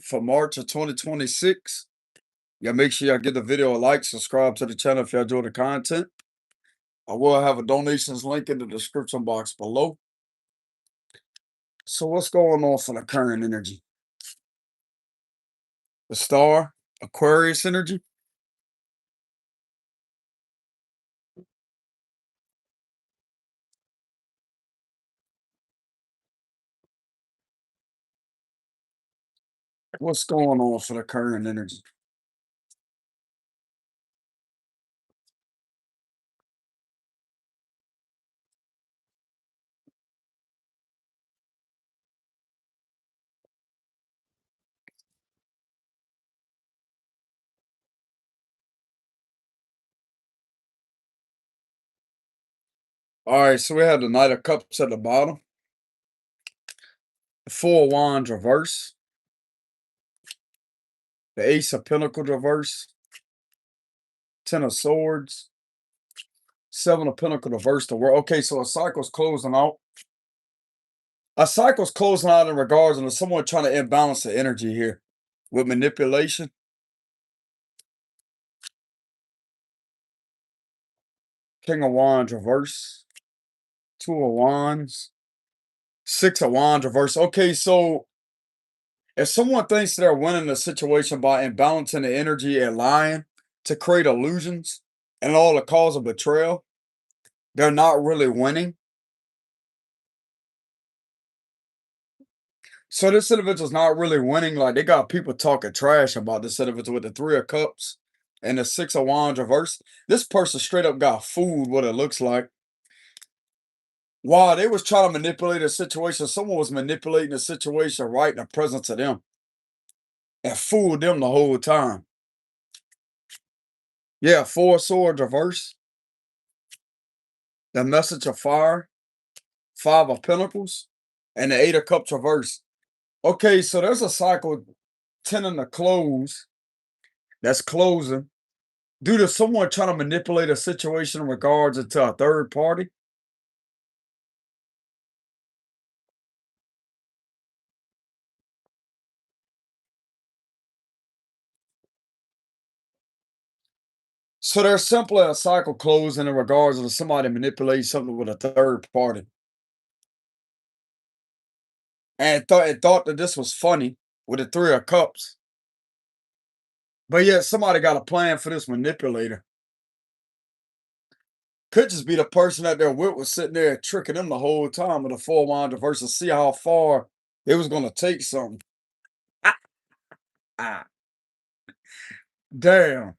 for March of 2026. Yeah, make sure y'all give the video a like, subscribe to the channel if y'all enjoy the content. I will have a donations link in the description box below. So what's going on for the current energy? The star, Aquarius energy. What's going on for the current energy? All right, so we have the Knight of Cups at the bottom, the Four of Wands reverse, the Ace of Pentacles reverse, Ten of Swords, Seven of Pentacles reverse, the World. Okay, so a cycle's closing out. A cycle's closing out in regards to someone trying to imbalance the energy here with manipulation. King of Wands reverse, Two of Wands, Six of Wands reverse. Okay, so if someone thinks they're winning the situation by imbalancing the energy and lying to create illusions and all the cause of betrayal, they're not really winning. So this individual's not really winning. Like they got people talking trash about this individual with the Three of Cups and the Six of Wands reverse. This person straight up got fooled, what it looks like. While they was trying to manipulate a situation, someone was manipulating the situation right in the presence of them and fooled them the whole time. Yeah, Four of Swords reverse, the Message of Fire, Five of Pentacles, and the Eight of Cups reverse. Okay, so there's a cycle tending to close, that's closing, due to someone trying to manipulate a situation in regards to a third party. So there's simply a cycle closing in regards to somebody manipulating something with a third party. And thought that this was funny with the Three of Cups. But yet somebody got a plan for this manipulator. Could just be the person that they're with was sitting there tricking them the whole time with a Four of Wands reverse to see how far it was going to take something. Ah, damn.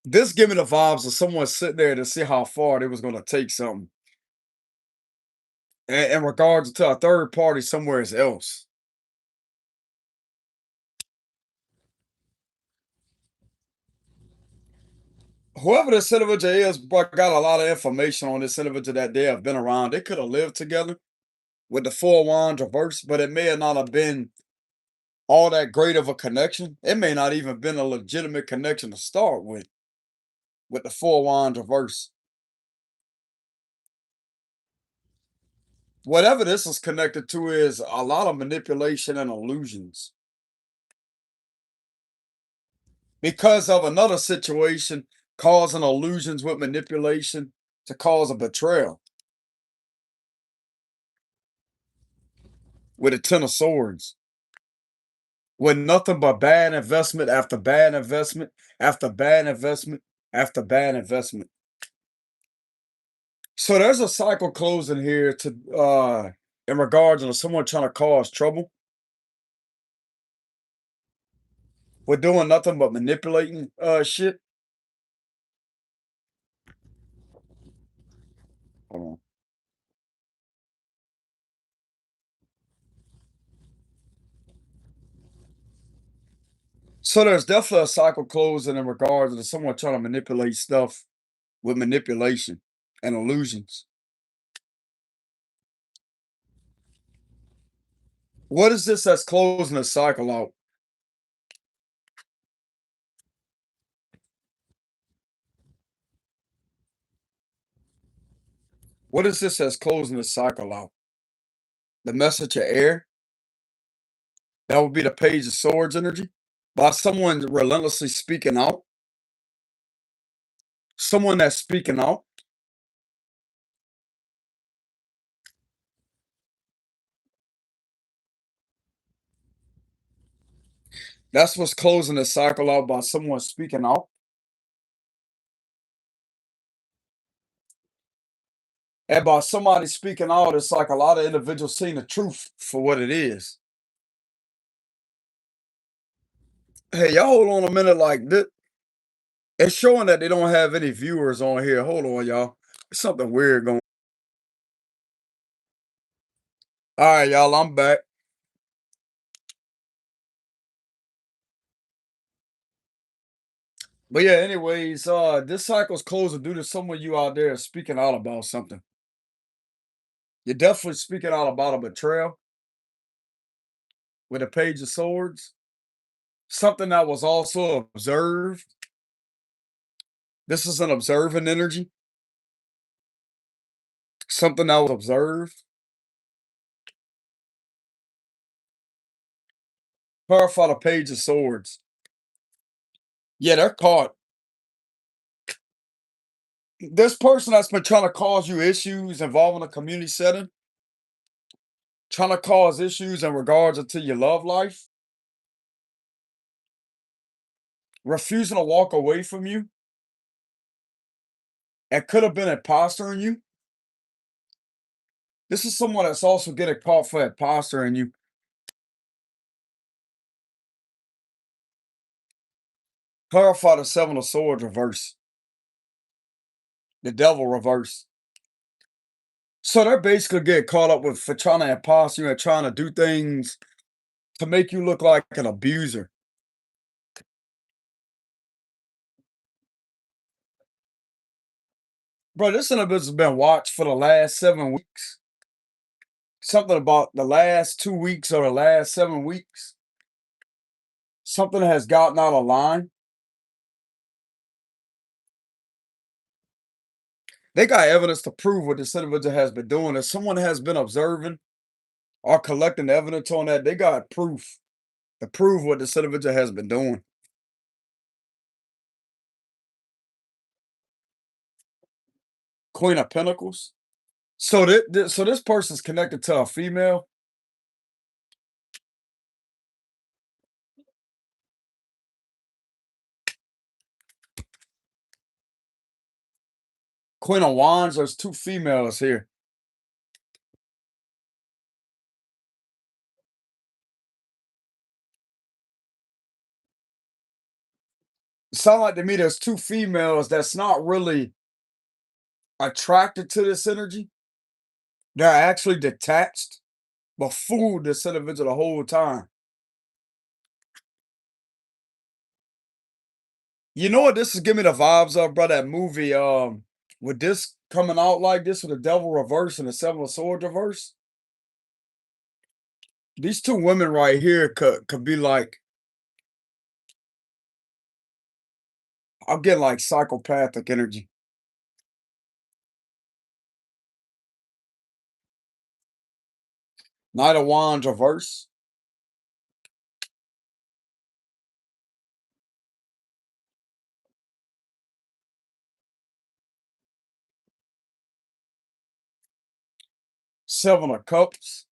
This give me the vibes of someone sitting there to see how far they was going to take something. In regards to a third party somewhere else. Whoever this individual is, but got a lot of information on this individual that they have been around. They could have lived together with the Four of Wands reverse, but it may have not have been all that great of a connection. It may not even been a legitimate connection to start with the Four of Wands reverse. Whatever this is connected to is a lot of manipulation and illusions. Because of another situation causing illusions with manipulation to cause a betrayal. With a Ten of Swords. With nothing but bad investment after bad investment after bad investment after bad investment. So there's a cycle closing here to in regards to someone trying to cause trouble. We're doing nothing but manipulating shit. Hold on. So there's definitely a cycle closing in regards to someone trying to manipulate stuff with manipulation and illusions. What is this that's closing the cycle out? What is this that's closing the cycle out? The message of air? That would be the Page of Swords energy. By someone relentlessly speaking out. Someone that's speaking out. That's what's closing the cycle out by someone speaking out. And by somebody speaking out, it's like a lot of individuals seeing the truth for what it is. Hey, y'all hold on a minute like this. It's showing that they don't have any viewers on here. Hold on, y'all. There's something weird going. All right, y'all, I'm back. But yeah, anyways, this cycle's closing due to someone you out there speaking out about something. You're definitely speaking out about a betrayal with a Page of Swords. Something that was also observed. This is an observing energy. Something that was observed. Clarify the Page of Swords. Yeah, they're caught. This person that's been trying to cause you issues involving a community setting, trying to cause issues in regards to your love life, refusing to walk away from you, and could have been impostering you. This is someone that's also getting caught for impostering you. Clarify the Seven of Swords reverse. The Devil reverse. So they're basically getting caught up with for trying to imposter you and trying to do things to make you look like an abuser. Bro, this individual's been watched for the last 7 weeks. Something about the last 2 weeks or the last 7 weeks. Something has gotten out of line. They got evidence to prove what this individual has been doing. If someone has been observing or collecting evidence on that, they got proof to prove what this individual has been doing. Queen of Pentacles. So so this person's connected to a female. Queen of Wands. There's two females here. Sound like to me there's two females that's not really attracted to this energy. They're actually detached, but fooled this individual the whole time. You know what this is giving me the vibes of, bro? That movie, with this coming out like this with the Devil reverse and the Seven of Swords reverse. These two women right here could be like, I'm getting like psychopathic energy. Knight of Wands reverse. Seven of Cups.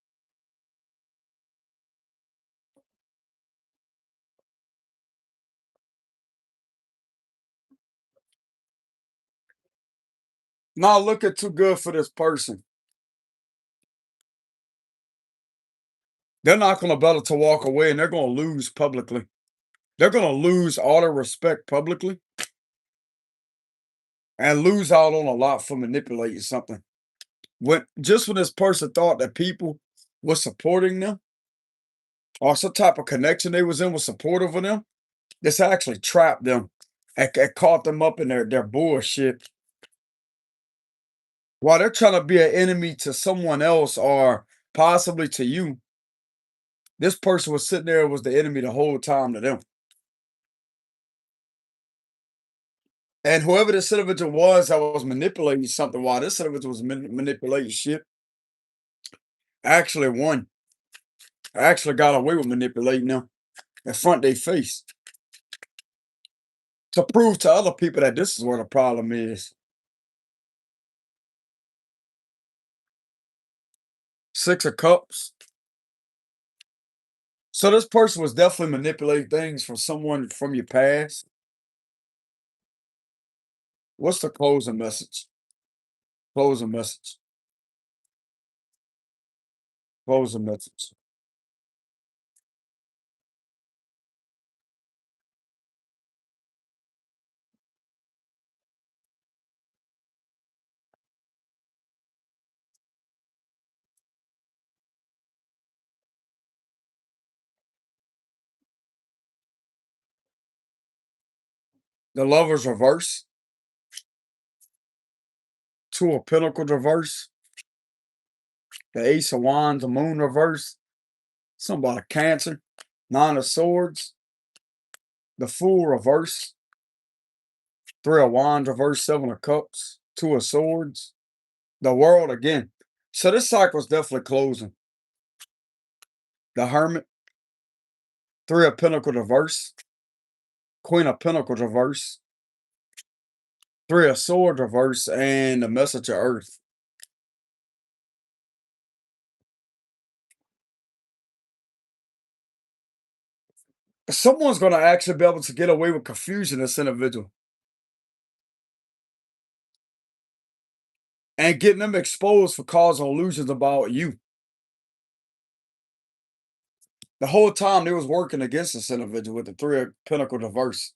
Not looking too good for this person. They're not going to be able to walk away and they're going to lose publicly. They're going to lose all their respect publicly and lose out on a lot for manipulating something. When this person thought that people were supporting them or some type of connection they was in was supportive of them, this actually trapped them and caught them up in their bullshit. While they're trying to be an enemy to someone else or possibly to you, this person was sitting there was the enemy the whole time to them. And whoever this individual was that was manipulating something while this individual was manipulating shit actually won. Actually got away with manipulating them in front of their face to prove to other people that this is where the problem is. Six of Cups. So this person was definitely manipulating things from someone from your past. What's the closing message? Closing message. Closing message. The Lover's reverse. Two of Pentacles reverse. The Ace of Wands, the Moon reverse. Something about a Cancer. Nine of Swords. The Fool reverse. Three of Wands reverse. Seven of Cups. Two of Swords. The World again. So this cycle is definitely closing. The Hermit. Three of Pentacles reverse. Queen of Pentacles reverse. Three of Swords reverse. And the Message of Earth. Someone's going to actually be able to get away with confusion, this individual, and getting them exposed for causing illusions about you. The whole time they was working against this individual with the Three of Pentacles reverse.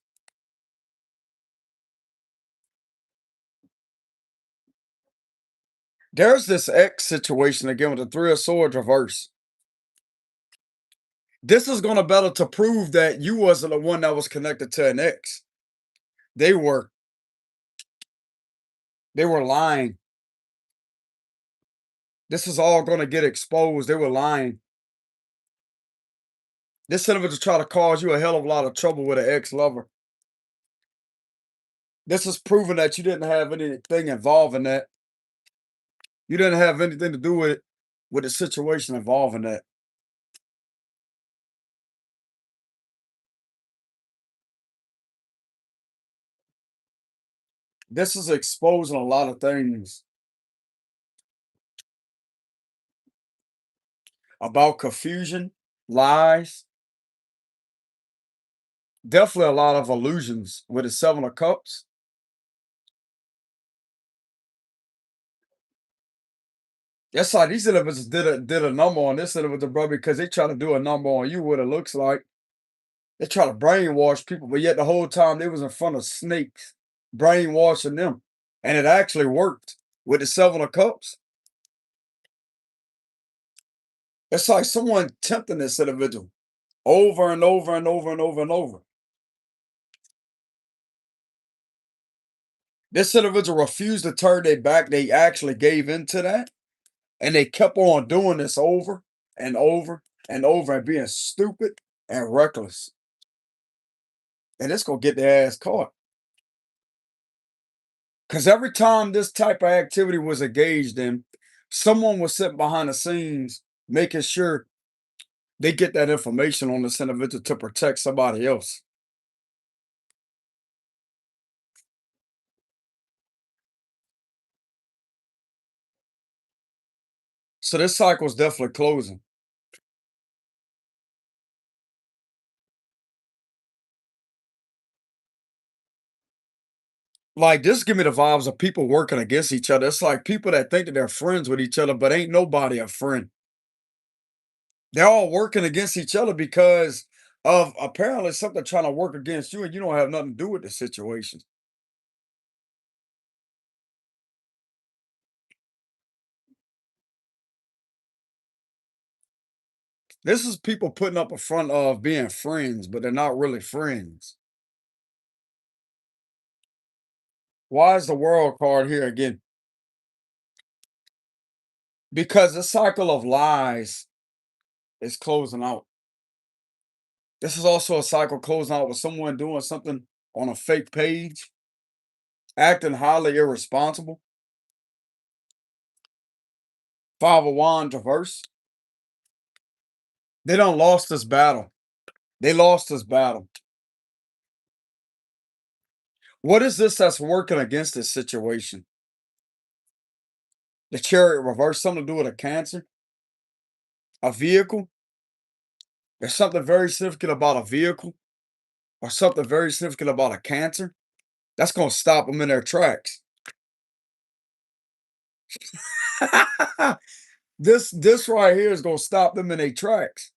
There's this X situation again with the Three of Swords reverse. This is going to better to prove that you wasn't the one that was connected to an X. They were. They were lying. This is all going to get exposed. They were lying. This individual try to cause you a hell of a lot of trouble with an ex-lover. This is proving that you didn't have anything involved in that. You didn't have anything to do with it, with the situation involving that. This is exposing a lot of things about confusion, lies, definitely a lot of illusions with the Seven of Cups. That's like these individuals did a number on this individual, bro, because they try to do a number on you, what it looks like. They try to brainwash people, but yet the whole time they was in front of snakes, brainwashing them. And it actually worked with the Seven of Cups. It's like someone tempting this individual over and over and over and over and over. This individual refused to turn their back. They actually gave into that. And they kept on doing this over and over and over and being stupid and reckless. And it's going to get their ass caught. Because every time this type of activity was engaged in, someone was sitting behind the scenes making sure they get that information on this individual to protect somebody else. So this cycle is definitely closing. Like this give me the vibes of people working against each other. It's like people that think that they're friends with each other, but ain't nobody a friend. They're all working against each other because of apparently something trying to work against you and you don't have nothing to do with the situation. This is people putting up a front of being friends, but they're not really friends. Why is the world card here again? Because the cycle of lies is closing out. This is also a cycle closing out with someone doing something on a fake page. acting highly irresponsible. Five of Wands reverse. They done lost this battle. They lost this battle. What is this that's working against this situation? The Chariot reverse, something to do with a cancer, a vehicle. There's something very significant about a vehicle or something very significant about a cancer. That's going to stop them in their tracks. This right here is going to stop them in their tracks.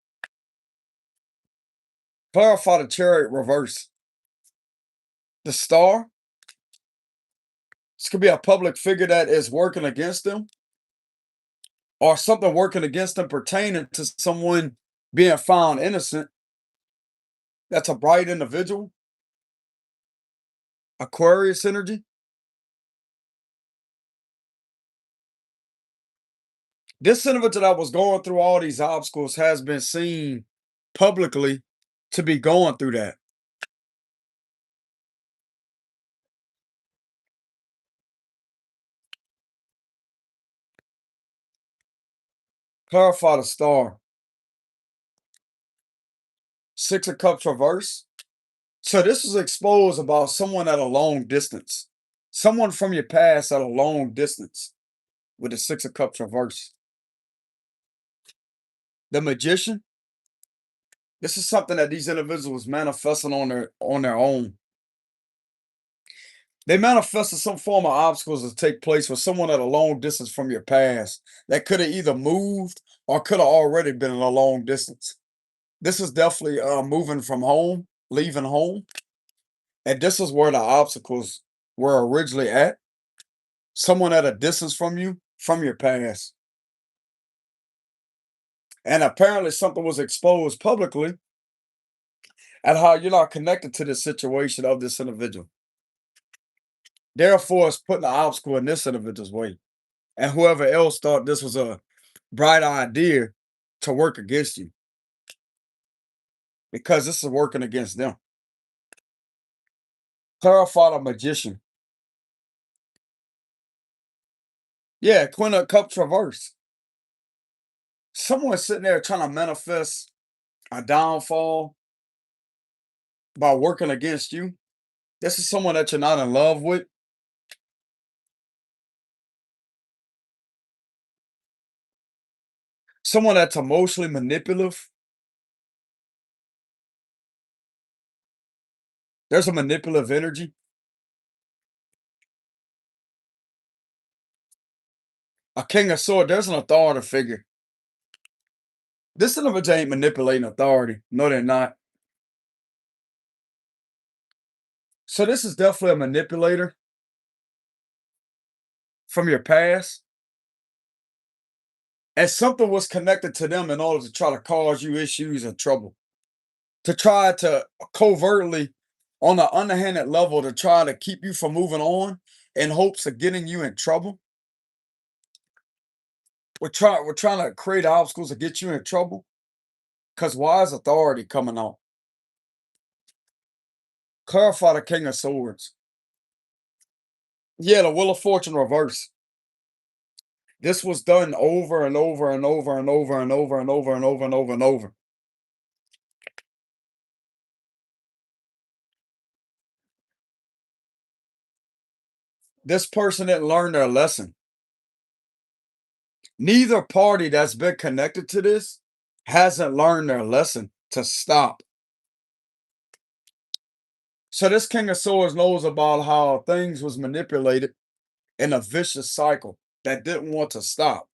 Clarify the Chariot reverse. The Star. This could be a public figure that is working against them or something working against them pertaining to someone being found innocent. That's a bright individual. Aquarius energy. This individual that was going through all these obstacles has been seen publicly to be going through that. Clarify the Star. Six of Cups reverse. So this was exposed about someone at a long distance. Someone from your past at a long distance with the Six of Cups reverse. The Magician. This is something that these individuals manifesting on their own. They manifested some form of obstacles to take place with someone at a long distance from your past that could have either moved or could have already been in a long distance. This is definitely moving from home, leaving home. And this is where the obstacles were originally at. Someone at a distance from you, from your past. And apparently something was exposed publicly at how you're not connected to the situation of this individual. Therefore, it's putting an obstacle in this individual's way. And whoever else thought this was a bright idea to work against you because this is working against them. Clarify the Magician. Yeah, Queen of Cups reverse. Someone sitting there trying to manifest a downfall by working against you. This is someone that you're not in love with. Someone that's emotionally manipulative. There's a manipulative energy. A King of Swords, there's an authority figure. This individual ain't manipulating authority. No, they're not. So this is definitely a manipulator from your past. And something was connected to them in order to try to cause you issues and trouble. To try to covertly, on the underhanded level, to try to keep you from moving on in hopes of getting you in trouble. We're trying to create obstacles to get you in trouble. Because why is authority coming out? Clarify the King of Swords. Yeah, the Wheel of Fortune reverse. This was done over and over and over and over and over and over and over and over and over. This person didn't learn their lesson. Neither party that's been connected to this hasn't learned their lesson to stop. So this King of Swords knows about how things was manipulated in a vicious cycle that didn't want to stop.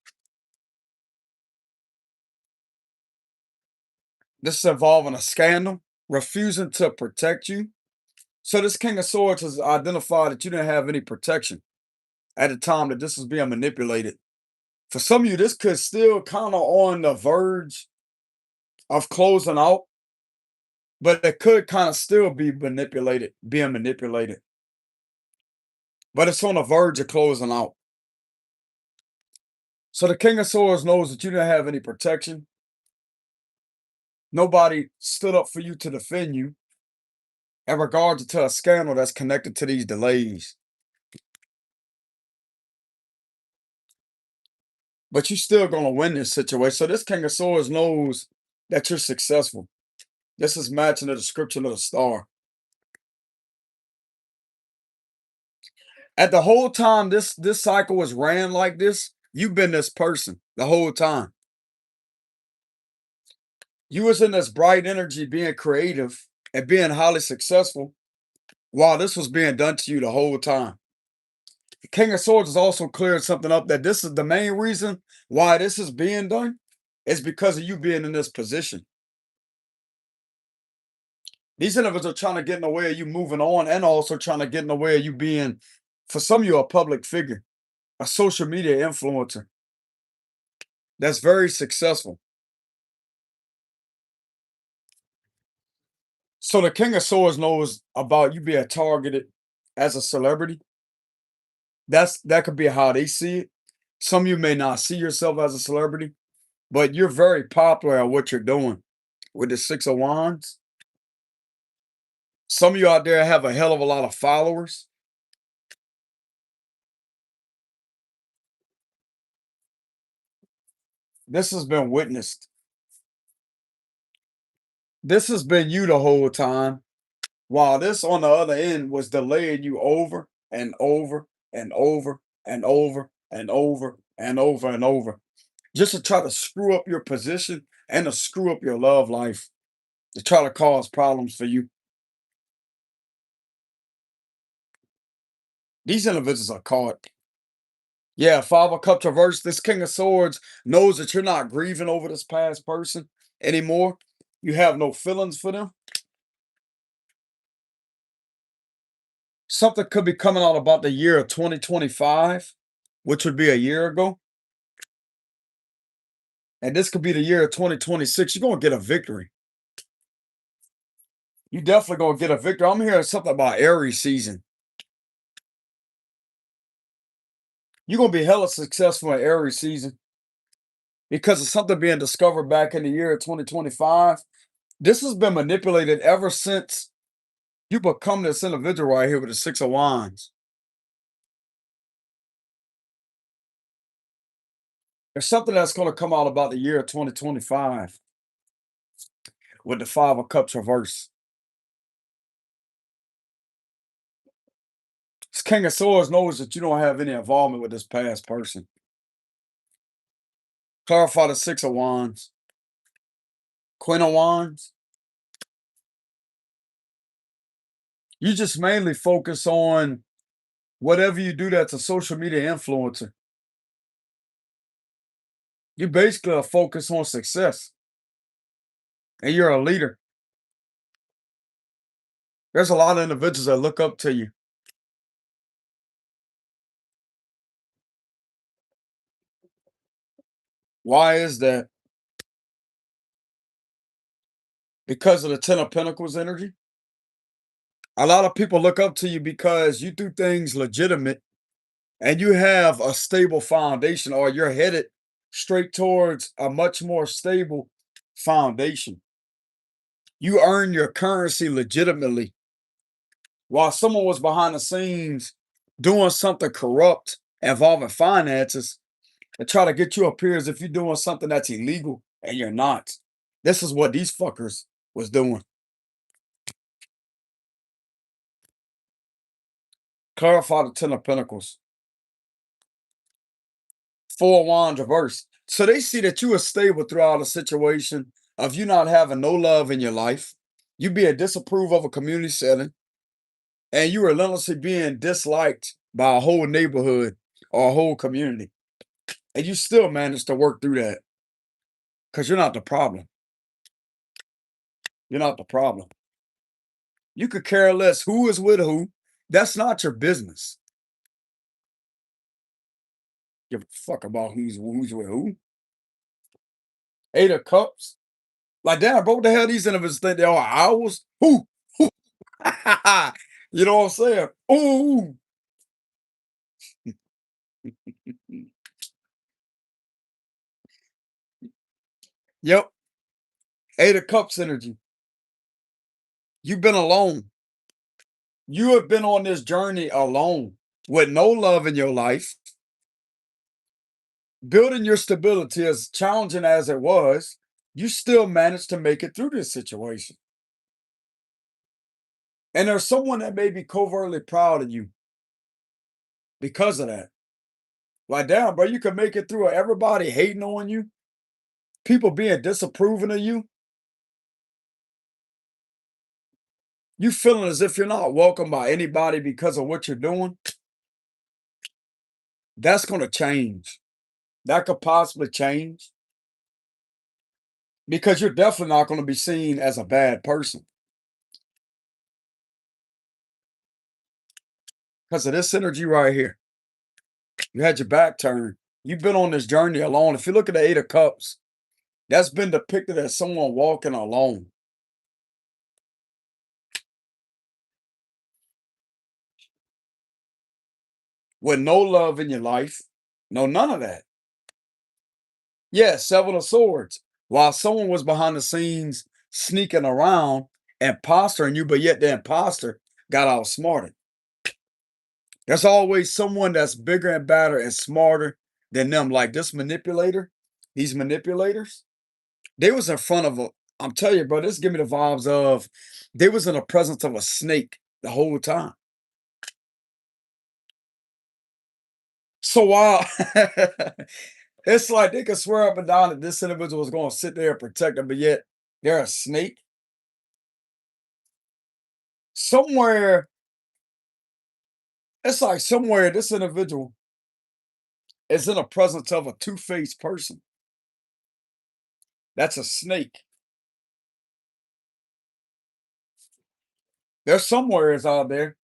This is involving a scandal, refusing to protect you. So this King of Swords has identified that you didn't have any protection at the time that this was being manipulated. For some of you, this could still kind of on the verge of closing out, but it could kind of still be manipulated, being manipulated. But it's on the verge of closing out. So the King of Swords knows that you didn't have any protection. Nobody stood up for you to defend you in regards to a scandal that's connected to these delays. but you still gonna win this situation. So this King of Swords knows that you're successful. This is matching the description of the star. At the whole time this cycle was ran like this, you've been this person the whole time. You was in this bright energy, being creative and being highly successful while this was being done to you the whole time. The King of Swords is also clearing something up that this is the main reason why this is being done is because of you being in this position. These individuals are trying to get in the way of you moving on and also trying to get in the way of you being, for some of you, a public figure, a social media influencer that's very successful. So the King of Swords knows about you being targeted as a celebrity. That could be how they see it. Some of you may not see yourself as a celebrity, but you're very popular at what you're doing with the Six of Wands. Some of you out there have a hell of a lot of followers. This has been witnessed. This has been you the whole time, while this on the other end was delaying you over and over and over and over and over and over and over, just to try to screw up your position and to screw up your love life, to try to cause problems for you. These individuals are caught. Yeah, Five of Cups reversed. This King of Swords knows that you're not grieving over this past person anymore. You have no feelings for them. Something could be coming out about the year of 2025, which would be a year ago. And this could be the year of 2026. You're going to get a victory. You definitely going to get a victory. I'm hearing something about Aries season. You're going to be hella successful in Aries season because of something being discovered back in the year of 2025. This has been manipulated ever since you become this individual right here with the Six of Wands. There's something that's going to come out about the year of 2025 with the Five of Cups reverse. This King of Swords knows that you don't have any involvement with this past person. Clarify the Six of Wands. Queen of Wands. You just mainly focus on whatever you do that's a social media influencer. You basically are focused on success. And you're a leader. There's a lot of individuals that look up to you. Why is that? Because of the Ten of Pentacles energy. A lot of people look up to you because you do things legitimate and you have a stable foundation, or you're headed straight towards a much more stable foundation. You earn your currency legitimately, while someone was behind the scenes doing something corrupt involving finances and try to get you up here as if you're doing something that's illegal and you're not. This is what these fuckers was doing. Clarify the Ten of Pentacles. Four of Wands reversed. So they see that you are stable throughout a situation of you not having no love in your life, you being disapproved of a community setting, and you relentlessly being disliked by a whole neighborhood or a whole community. And you still manage to work through that because you're not the problem. You're not the problem. You could care less who is with who. That's not your business. Give a fuck about who's with who. Eight of Cups. Like, damn, bro, what the hell these individuals think they are owls? Who? Who? You know what I'm saying? Ooh. Yep. Eight of Cups energy. You've been alone. You have been on this journey alone with no love in your life. Building your stability, as challenging as it was, you still managed to make it through this situation. And there's someone that may be covertly proud of you because of that. Like, damn, bro, you can make it through everybody hating on you, people being disapproving of you, you feeling as if you're not welcome by anybody because of what you're doing. That's going to change. That could possibly change because you're definitely not going to be seen as a bad person because of this energy right here. You had your back turned. You've been on this journey alone. If you look at the Eight of Cups, that's been depicted as someone walking alone with no love in your life. No, none of that. Yeah, Seven of Swords. While someone was behind the scenes sneaking around, impostering you, but yet the imposter got outsmarted. There's always someone that's bigger and badder and smarter than them. Like this manipulator, these manipulators, they was in front of a. I'm telling you, bro, this give me the vibes of they was in the presence of a snake the whole time. So while it's like they could swear up and down that this individual was going to sit there and protect them, but yet they're a snake. Somewhere, it's like somewhere this individual is in the presence of a two-faced person. That's a snake. There's somewheres out there.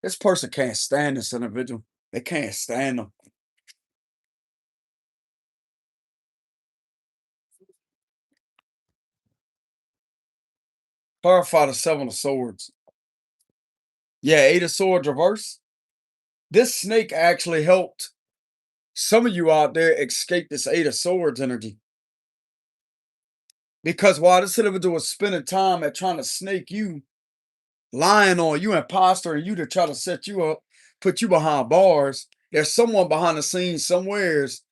This person can't stand this individual. They can't stand them. Clarify the Seven of Swords. Yeah, Eight of Swords reverse. This snake actually helped some of you out there escape this Eight of Swords energy. Because while this individual was spending time at trying to snake you, lying on you, imposter, and you to try to set you up, put you behind bars, there's someone behind the scenes somewheres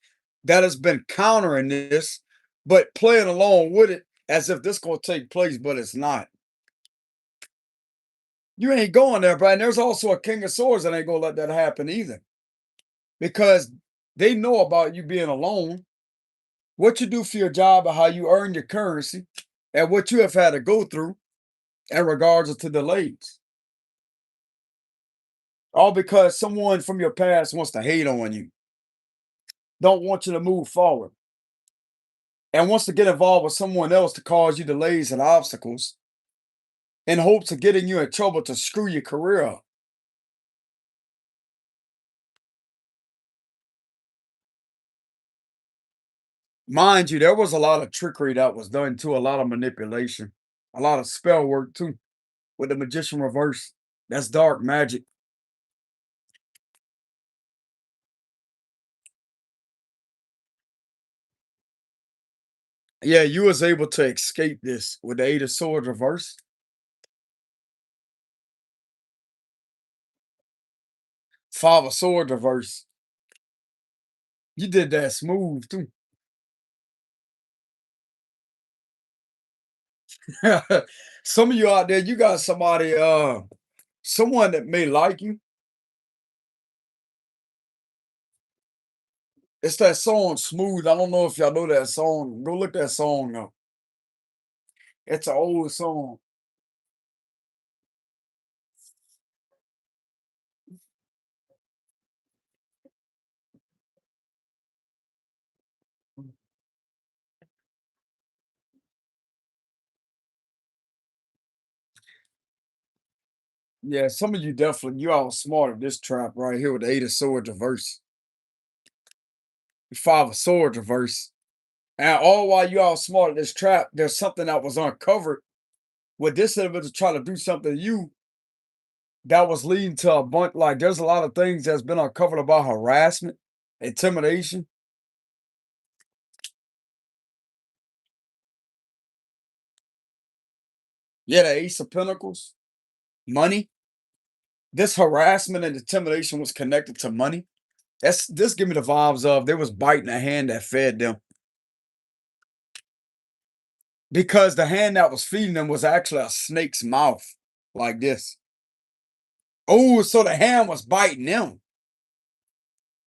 that has been countering this, but playing along with it as if this gonna take place, but it's not. You ain't going there, Brian. There's also a King of Swords that ain't gonna let that happen either. Because they know about you being alone, what you do for your job and how you earn your currency, and what you have had to go through in regards to delays. All because someone from your past wants to hate on you, don't want you to move forward, and wants to get involved with someone else to cause you delays and obstacles in hopes of getting you in trouble to screw your career up. Mind you, there was a lot of trickery that was done too, a lot of manipulation, a lot of spell work too, with the magician reverse. That's dark magic. Yeah, you was able to escape this with the Eight of Swords reverse. Five of Swords reverse. You did that smooth too. Some of you out there, you got somebody, someone that may like you. It's that song "Smooth." I don't know if y'all know that song. Go look that song up. It's an old song. Yeah, some of you definitely you all smart of this trap right here with the Eight of Swords reverse, Five of Swords reverse, and all while you all smart of this trap, there's something that was uncovered with this individual trying to do something to you that was leading to a bunch. Like there's a lot of things that's been uncovered about harassment, intimidation. Yeah, the Ace of Pentacles, money. This harassment and intimidation was connected to money. This give me the vibes of they was biting the hand that fed them because the hand that was feeding them was actually a snake's mouth, like this. Oh, so the hand was biting them.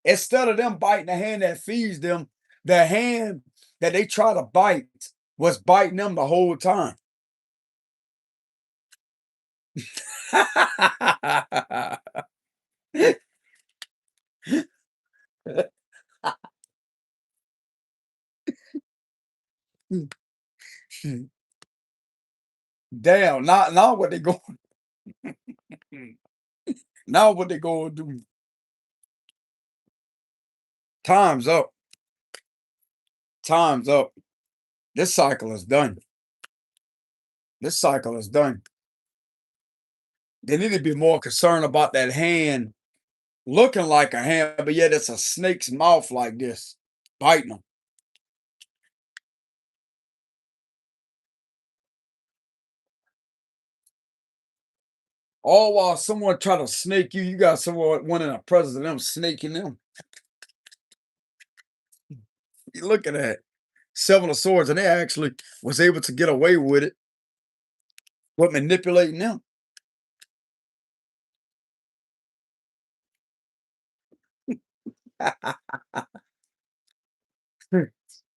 Instead of them biting the hand that feeds them, the hand that they try to bite was biting them the whole time. Damn, now what they going now what they gonna do? Time's up. Time's up. This cycle is done. This cycle is done. They need to be more concerned about that hand looking like a hand, but yet it's a snake's mouth like this, biting them. All while someone try to snake you, you got someone one in the presence of them snaking them. You look at that. Seven of Swords, and they actually was able to get away with it, with manipulating them.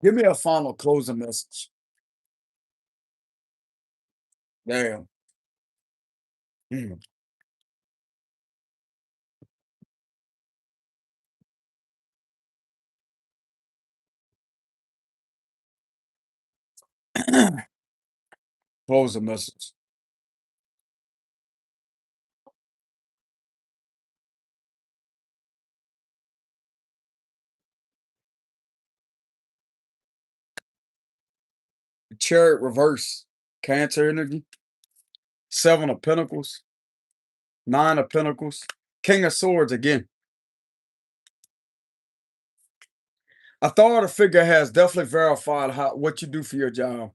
Give me a final closing message. Damn. Mm. Closing message. Chariot reverse. Cancer energy. Seven of Pentacles. Nine of Pentacles. King of Swords again. Authority figure has definitely verified what you do for your job.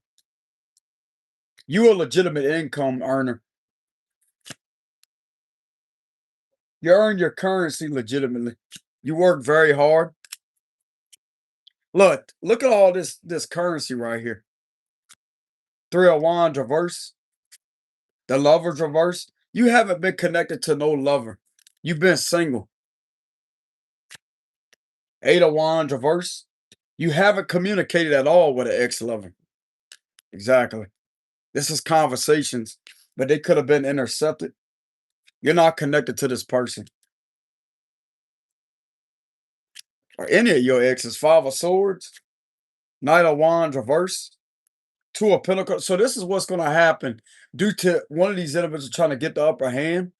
You a legitimate income earner. You earn your currency legitimately. You work very hard. Look at all this currency right here. Three of Wands reverse. The Lover's reverse. You haven't been connected to no lover. You've been single. Eight of Wands reverse. You haven't communicated at all with an ex-lover. Exactly. This is conversations, but they could have been intercepted. You're not connected to this person or any of your exes. Five of Swords, Knight of Wands reverse, Two of Pentacles. So this is what's going to happen due to one of these individuals trying to get the upper hand.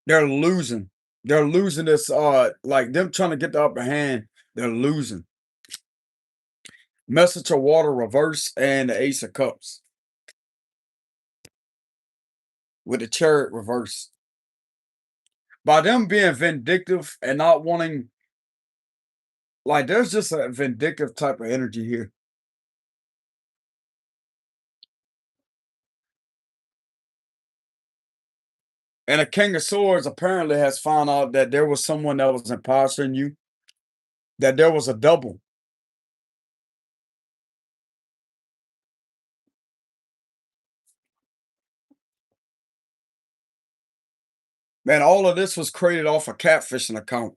They're losing. They're losing this. Like them trying to get the upper hand. They're losing. Message of Water reverse and the Ace of Cups with the Chariot reverse. By them being vindictive and not wanting, like, there's just a vindictive type of energy here. And the King of Swords apparently has found out that there was someone that was imposter you, that there was a double. Man, all of this was created off a catfishing account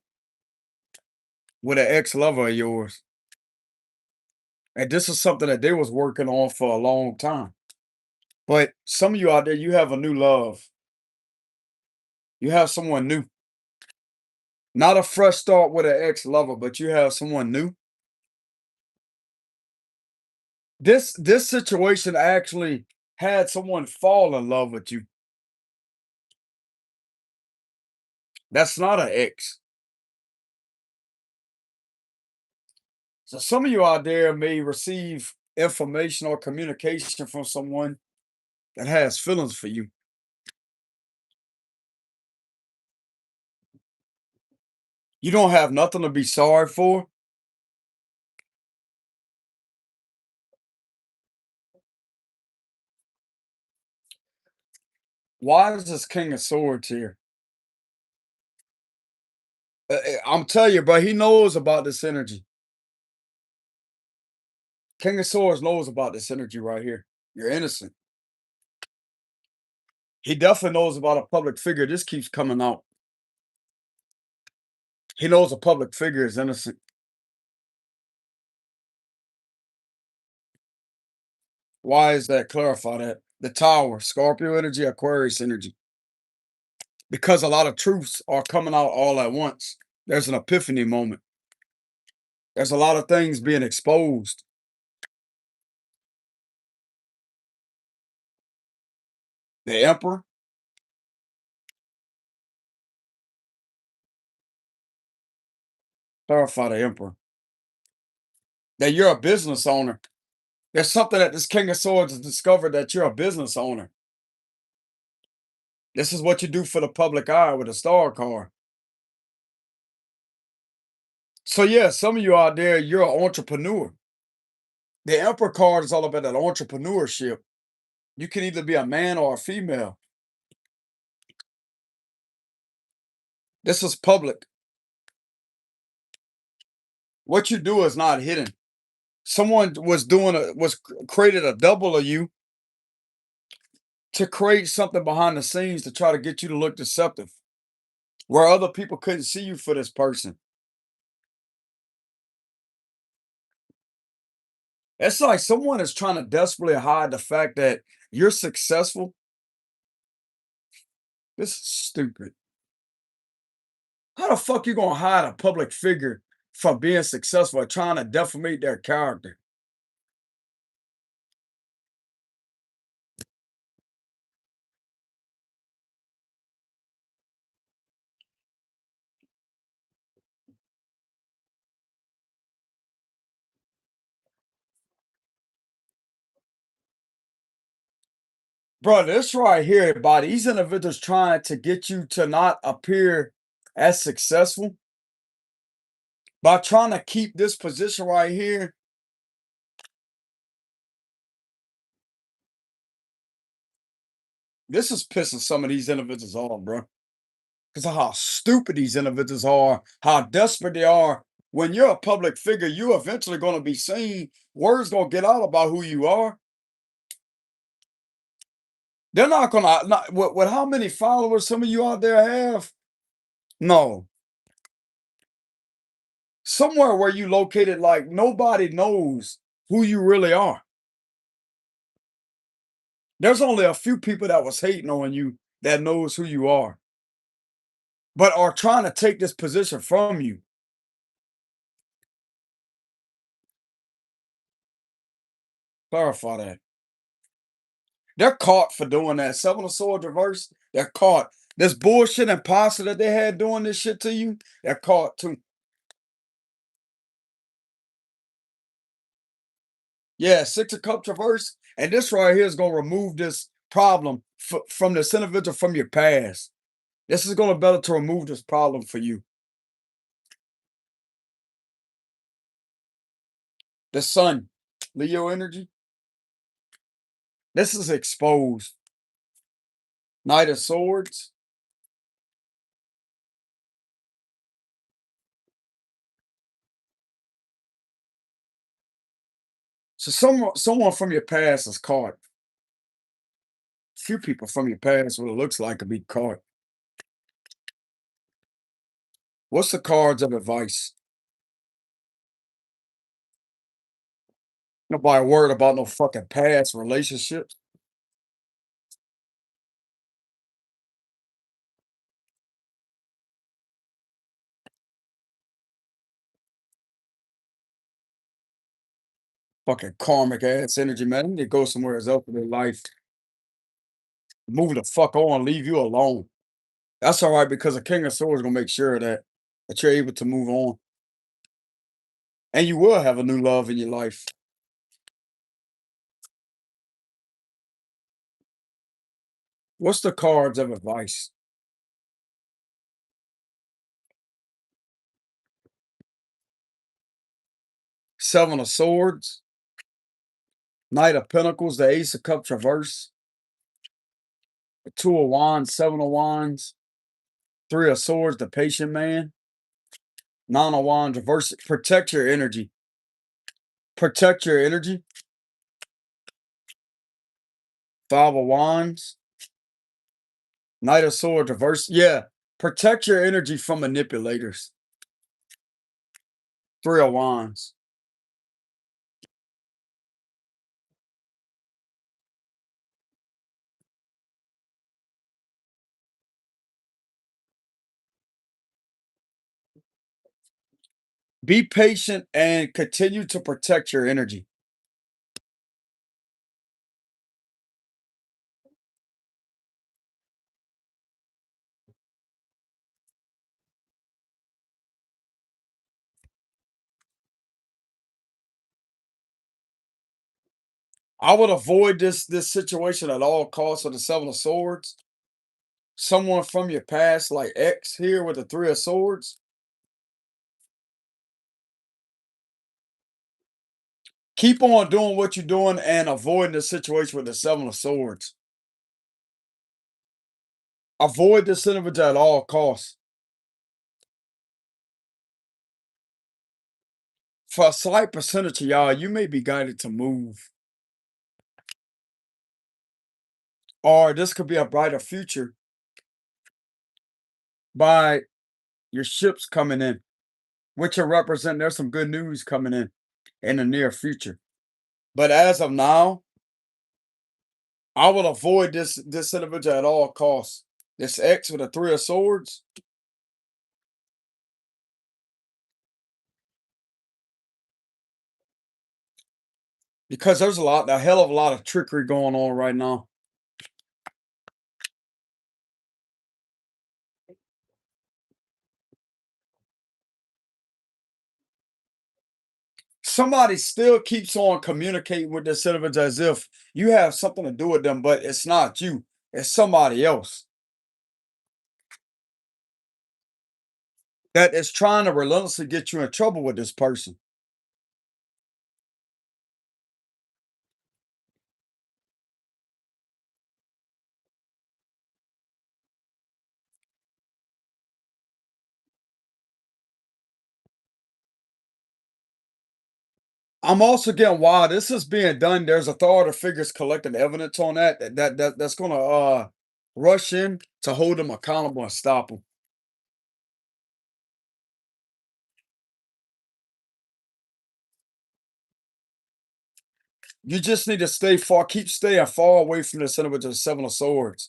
with an ex-lover of yours. And this is something that they was working on for a long time. But some of you out there, you have a new love. You have someone new. Not a fresh start with an ex-lover, but you have someone new. This situation actually had someone fall in love with you. That's not an ex. So some of you out there may receive information or communication from someone that has feelings for you. You don't have nothing to be sorry for. Why is this King of Swords here? I'm telling you, bro, he knows about this energy. King of Swords knows about this energy right here. You're innocent. He definitely knows about a public figure. This keeps coming out. He knows a public figure is innocent. Why is that? Clarify that. The Tower, Scorpio energy, Aquarius energy. Because a lot of truths are coming out all at once. There's an epiphany moment. There's a lot of things being exposed. The Emperor, clarify the Emperor. That you're a business owner. There's something that this King of Swords has discovered that you're a business owner. This is what you do for the public eye with a star card. So yeah, some of you out there, you're an entrepreneur. The Emperor card is all about that entrepreneurship. You can either be a man or a female. This is public. What you do is not hidden. Someone created a double of you to create something behind the scenes to try to get you to look deceptive, where other people couldn't see you for this person. It's like someone is trying to desperately hide the fact that you're successful. This is stupid. How the fuck you gonna hide a public figure from being successful or trying to defamate their character? Bro, this right here, by these individuals trying to get you to not appear as successful by trying to keep this position right here. This is pissing some of these individuals off, bro. Because of how stupid these individuals are, how desperate they are. When you're a public figure, you eventually going to be seen. Words going to get out about who you are. They're not going to, not, with how many followers some of you out there have. No. Somewhere where you located, like nobody knows who you really are. There's only a few people that was hating on you that knows who you are, but are trying to take this position from you. Clarify that. They're caught for doing that. Seven of Swords reverse, they're caught. This bullshit imposter that they had doing this shit to you, they're caught too. Yeah, Six of Cups reverse. And this right here is going to remove this problem from this individual from your past. This is going to better to remove this problem for you. The Sun, Leo energy. This is exposed. Knight of Swords. So someone from your past is caught. Few people from your past, what it looks like, could be caught. What's the cards of advice? Nobody worried about no fucking past relationships. Fucking karmic ass energy, man. They need to go somewhere else in their life. Move the fuck on, leave you alone. That's all right because the King of Swords gonna make sure that you're able to move on. And you will have a new love in your life. What's the cards of advice? Seven of Swords, Knight of Pentacles, the Ace of Cups reverse, Two of Wands, Seven of Wands, Three of Swords, the patient man, Nine of Wands, reverse. Protect your energy. Protect your energy. Five of Wands, Knight of Swords, reverse. Yeah. Protect your energy from manipulators. Three of Wands. Be patient and continue to protect your energy. I would avoid this situation at all costs with the Seven of Swords. Someone from your past, like X here with the Three of Swords. Keep on doing what you're doing and avoiding the situation with the Seven of Swords. Avoid this individual at all costs. For a slight percentage of y'all, you may be guided to move. Or this could be a brighter future by your ships coming in, which will represent there's some good news coming in the near future. But as of now, I will avoid this individual at all costs. This X with a Three of Swords. Because there's a hell of a lot of trickery going on right now. Somebody still keeps on communicating with this individual as if you have something to do with them, but it's not you. It's somebody else that is trying to relentlessly get you in trouble with this person. I'm also getting while this is being done, there's authority figures collecting evidence on that's gonna rush in to hold them accountable and stop them. You just need to keep staying far away from this individual Seven of Swords.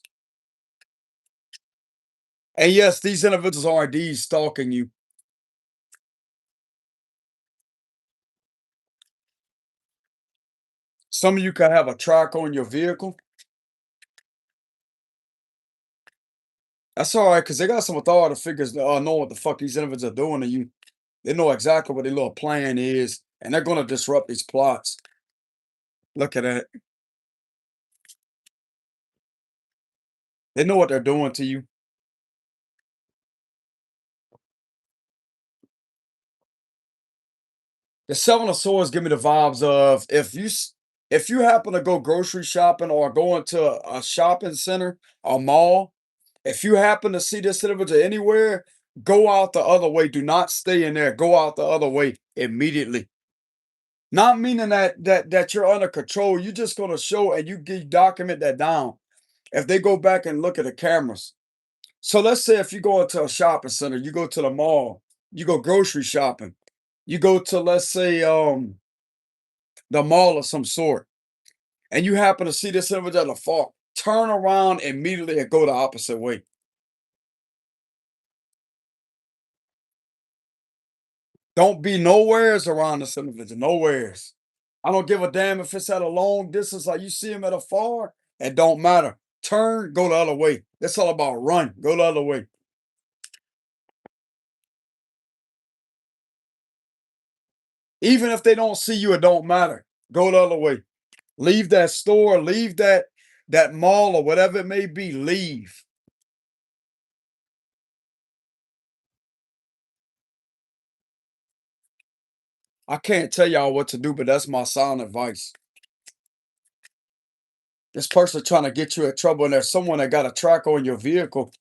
And yes, these individuals are indeed stalking you. Some of you could have a track on your vehicle. That's all right, because they got some authority figures that know what the fuck these individuals are doing to you. They know exactly what their little plan is, and they're gonna disrupt these plots. Look at that. They know what they're doing to you. The Seven of Swords give me the vibes of if you happen to go grocery shopping or go into a shopping center, a mall, if you happen to see this individual anywhere, go out the other way. Do not stay in there. Go out the other way immediately. Not meaning that you're under control. You're just gonna show and you document that down. If they go back and look at the cameras. So let's say if you go into a shopping center, you go to the mall, you go grocery shopping, you go to let's say the mall of some sort, and you happen to see this individual at the far, turn around immediately and go the opposite way. Don't be nowheres around this individual. Nowheres. I don't give a damn if it's at a long distance, like you see him at a far, it don't matter. Turn, go the other way. It's all about run, go the other way. Even if they don't see you, it don't matter. Go the other way. Leave that store, leave that mall or whatever it may be, leave. I can't tell y'all what to do, but that's my sound advice. This person trying to get you in trouble, and there's someone that got a track on your vehicle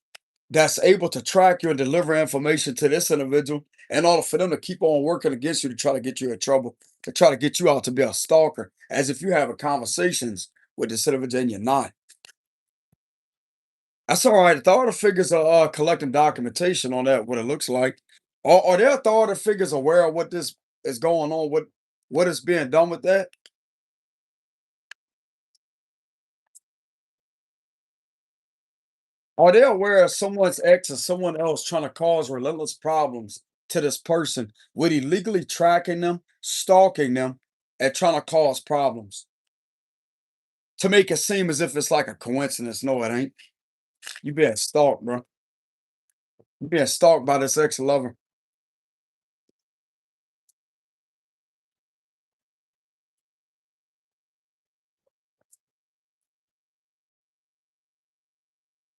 that's able to track you and deliver information to this individual in order for them to keep on working against you to try to get you in trouble, to try to get you out to be a stalker, as if you having conversations with this individual and you're not. That's all right. Authority figures are collecting documentation on that, what it looks like. Are their authority figures aware of what this is going on, what is being done with that? Are they aware of someone's ex or someone else trying to cause relentless problems to this person with illegally tracking them, stalking them, and trying to cause problems to make it seem as if it's like a coincidence? No, it ain't. You being stalked, bro. You being stalked by this ex lover.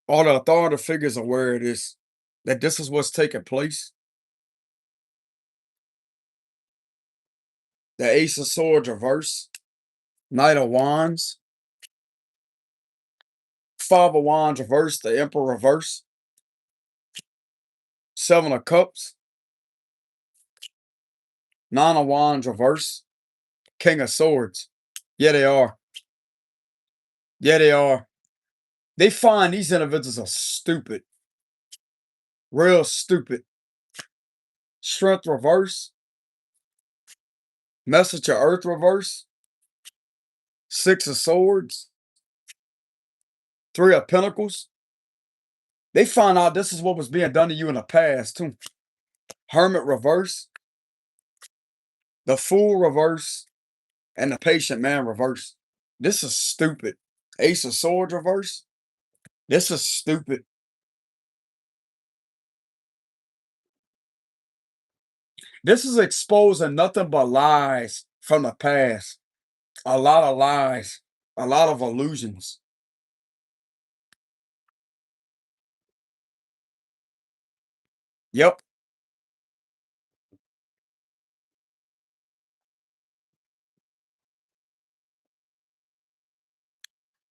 All the authority figures aware of this, that this is what's taking place. The Ace of Swords reverse, Knight of Wands, Five of Wands reverse, the Emperor reverse, Seven of Cups, Nine of Wands reverse, King of Swords. Yeah, they are. Yeah, they are. They find these individuals are stupid, real stupid. Strength reverse, Message of Earth reverse, Six of Swords, Three of Pentacles. They find out this is what was being done to you in the past, too. Hermit reverse, the Fool reverse, and the Patient Man reverse. This is stupid. Ace of Swords reverse. This is stupid. This is exposing nothing but lies from the past. A lot of lies, a lot of illusions. Yep.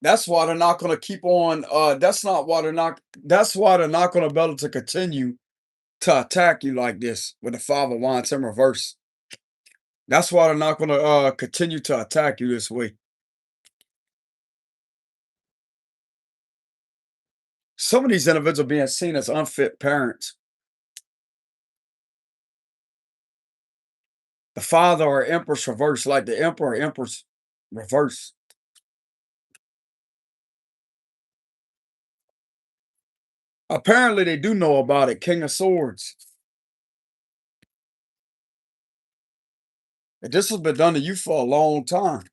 That's why they're not gonna keep on, that's why they're not gonna be able to continue to attack you like this with the Five of Wands in reverse. That's why they're not gonna continue to attack you this way. Some of these individuals are being seen as unfit parents. The Father or Empress reverse, like the Emperor or Empress reverse. Apparently, they do know about it. King of Swords. And this has been done to you for a long time.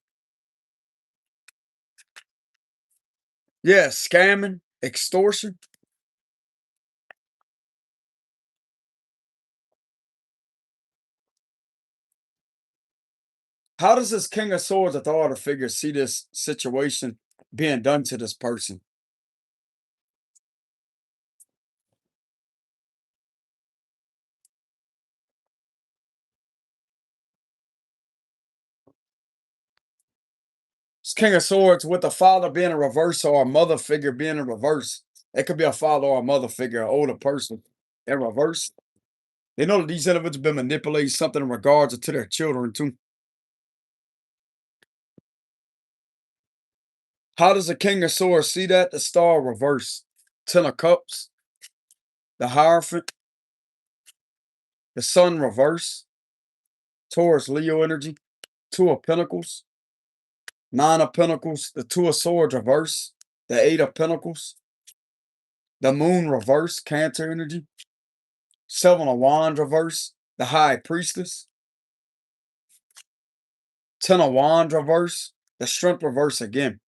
Yeah, scamming, extortion. How does this King of Swords authority figure see this situation being done to this person? This King of Swords with the father being a reverse or a mother figure being in reverse. It could be a father or a mother figure, an older person in reverse. They know that these individuals have been manipulating something in regards to their children too. How does the King of Swords see that? The Star reverse. Ten of Cups, the Hierophant, the Sun reverse, Taurus Leo energy, Two of Pentacles, Nine of Pentacles, the Two of Swords reverse, the Eight of Pentacles, the Moon reverse, Cancer energy, Seven of Wands reverse, the High Priestess, Ten of Wands reverse, the Strength reverse again,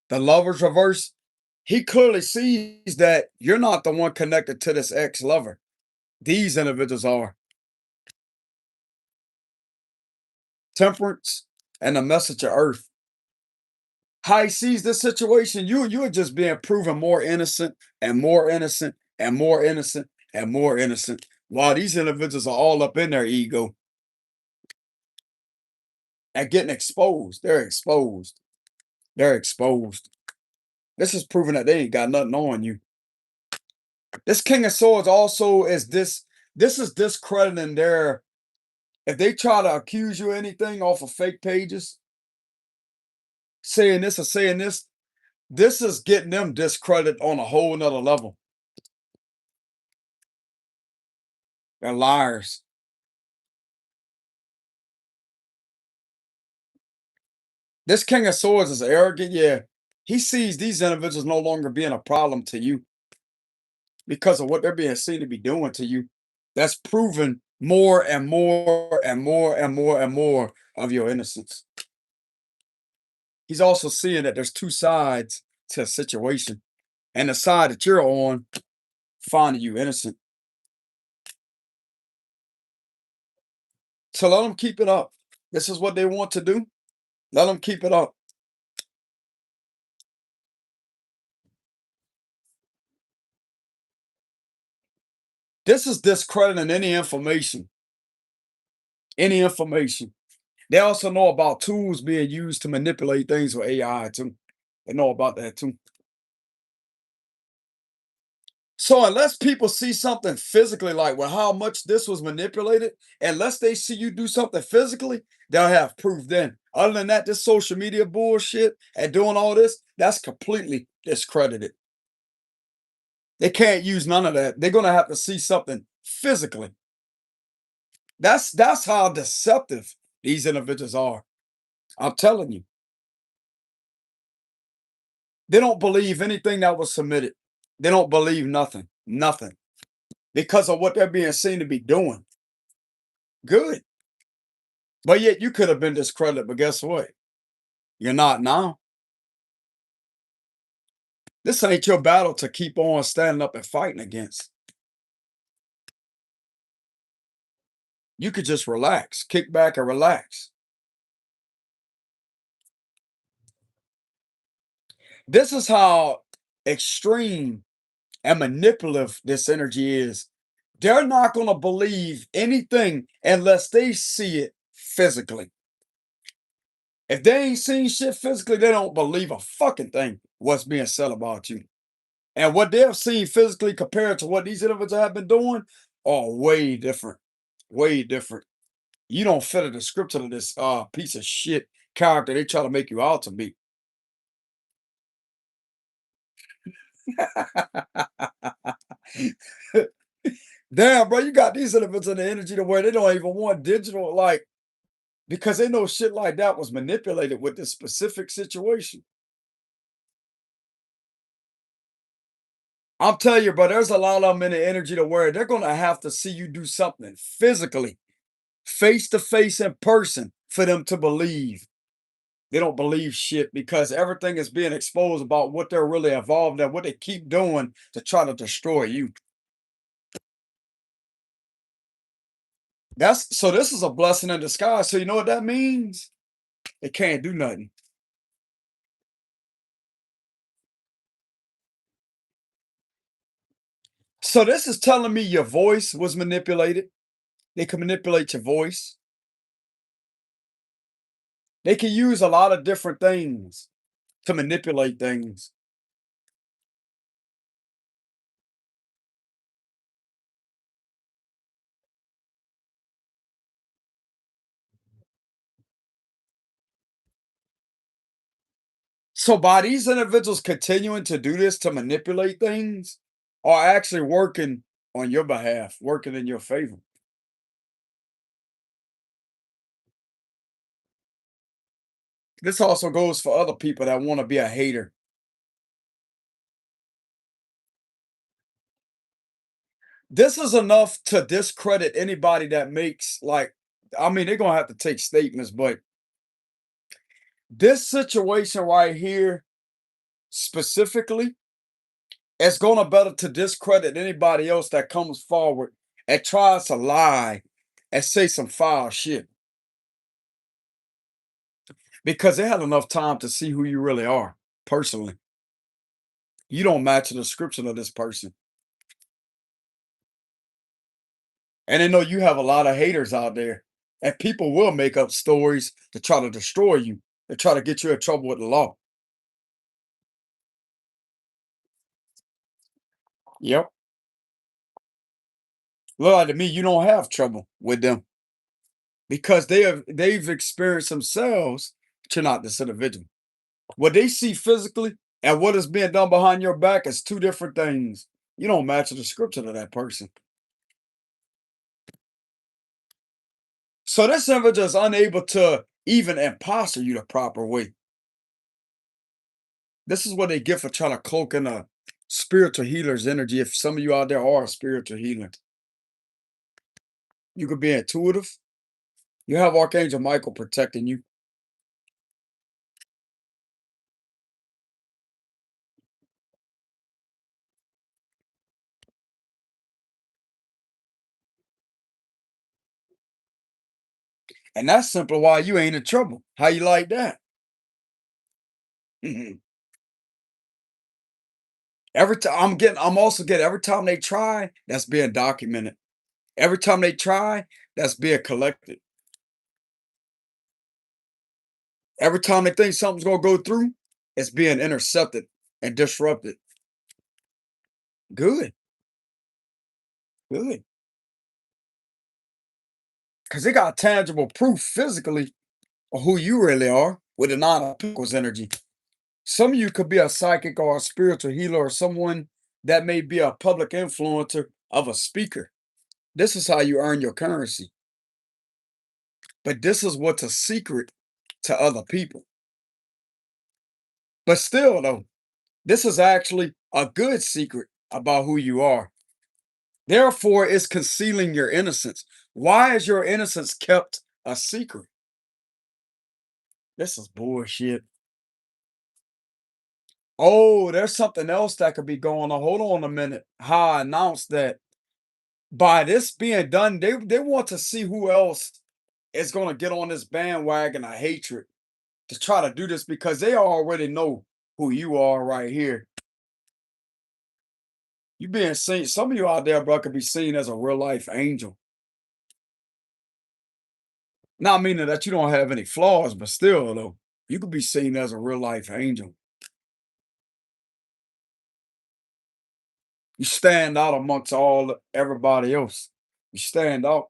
the Lovers reverse. He clearly sees that you're not the one connected to this ex-lover. These individuals are. Temperance and the Message of Earth. How he sees this situation, you're just being proven more innocent and more innocent and more innocent and more innocent. While these individuals are all up in their ego and getting exposed. They're exposed. They're exposed. This is proving that they ain't got nothing on you. This King of Swords also is this is discrediting their if they try to accuse you of anything off of fake pages, saying this or saying this is getting them discredit on a whole nother level. They're liars. This King of Swords is arrogant, yeah. He sees these individuals no longer being a problem to you because of what they're being seen to be doing to you. That's proven more and more and more and more and more of your innocence. He's also seeing that there's two sides to a situation, and the side that you're on finding you innocent. So let them keep it up. This is what they want to do. Let them keep it up. This is discrediting any information. Any information. They also know about tools being used to manipulate things with AI too. They know about that too. So unless people see something physically, like with how much this was manipulated, unless they see you do something physically, they'll have proof then. Other than that, this social media bullshit and doing all this, that's completely discredited. They can't use none of that. They're gonna have to see something physically. That's how deceptive these individuals are. I'm telling you. They don't believe anything that was submitted. They don't believe nothing. Nothing. Because of what they're being seen to be doing. Good. But yet you could have been discredited, but guess what? You're not now. This ain't your battle to keep on standing up and fighting against. You could just relax, kick back and relax. This is how extreme and manipulative this energy is. They're not going to believe anything unless they see it physically. If they ain't seen shit physically, they don't believe a fucking thing what's being said about you. And what they've seen physically compared to what these individuals have been doing are way different. Way different. You don't fit a description of this piece of shit character they try to make you out to be. Damn, bro, you got these individuals in the energy to where they don't even want digital, like, because they know shit like that was manipulated with this specific situation. I'm telling you, bro, there's a lot of them in the energy to where they're gonna have to see you do something physically, face to face in person, for them to believe. They don't believe shit because everything is being exposed about what they're really involved in, what they keep doing to try to destroy you. That's so this is a blessing in disguise. So you know what that means? It can't do nothing. So this is telling me your voice was manipulated. They can manipulate your voice. They can use a lot of different things to manipulate things. So by these individuals continuing to do this to manipulate things are actually working on your behalf, working in your favor. This also goes for other people that want to be a hater. This is enough to discredit anybody that makes like, I mean, they're gonna have to take statements, but this situation right here specifically is gonna better to discredit anybody else that comes forward and tries to lie and say some foul shit because they had enough time to see who you really are personally. You don't match the description of this person. And they know you have a lot of haters out there. And people will make up stories to try to destroy you, to try to get you in trouble with the law. Yep. Look like to me, you don't have trouble with them because they've experienced themselves to not this individual. What they see physically and what is being done behind your back is two different things. You don't match the description of that person. So this individual is unable to even impostor you the proper way. This is what they get for trying to cloak in a spiritual healer's energy. If some of you out there are a spiritual healer, you could be intuitive. You have Archangel Michael protecting you. And that's simply why you ain't in trouble. How you like that? Mhm. Every time I'm also getting every time they try, that's being documented. Every time they try, that's being collected. Every time they think something's gonna go through, it's being intercepted and disrupted. Good, good. Because they got tangible proof physically of who you really are with the nine of pentacles energy. Some of you could be a psychic or a spiritual healer or someone that may be a public influencer of a speaker. This is how you earn your currency. But this is what's a secret to other people. But still, though, this is actually a good secret about who you are. Therefore, it's concealing your innocence. Why is your innocence kept a secret? This is bullshit. Oh, there's something else that could be going on. Hold on a minute. How I announced that by this being done, they want to see who else is going to get on this bandwagon of hatred to try to do this because they already know who you are right here. You being seen, some of you out there, bro, could be seen as a real life angel. Not meaning that you don't have any flaws, but still, though, you could be seen as a real life angel. You stand out amongst everybody else. You stand out.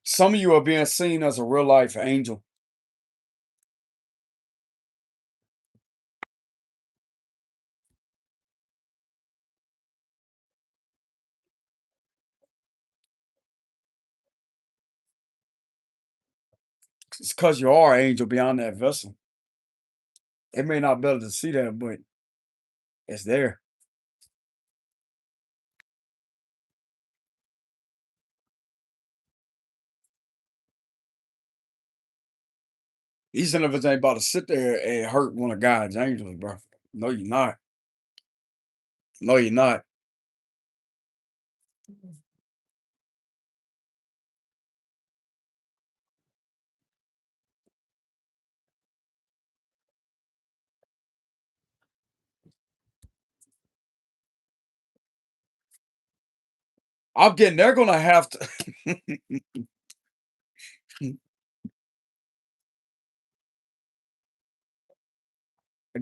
Some of you are being seen as a real life angel. It's because you are an angel beyond that vessel. It may not be able to see that, but it's there. These individuals ain't about to sit there and hurt one of God's angels, bro. No, you're not. No, you're not. I'm getting. They're gonna have to.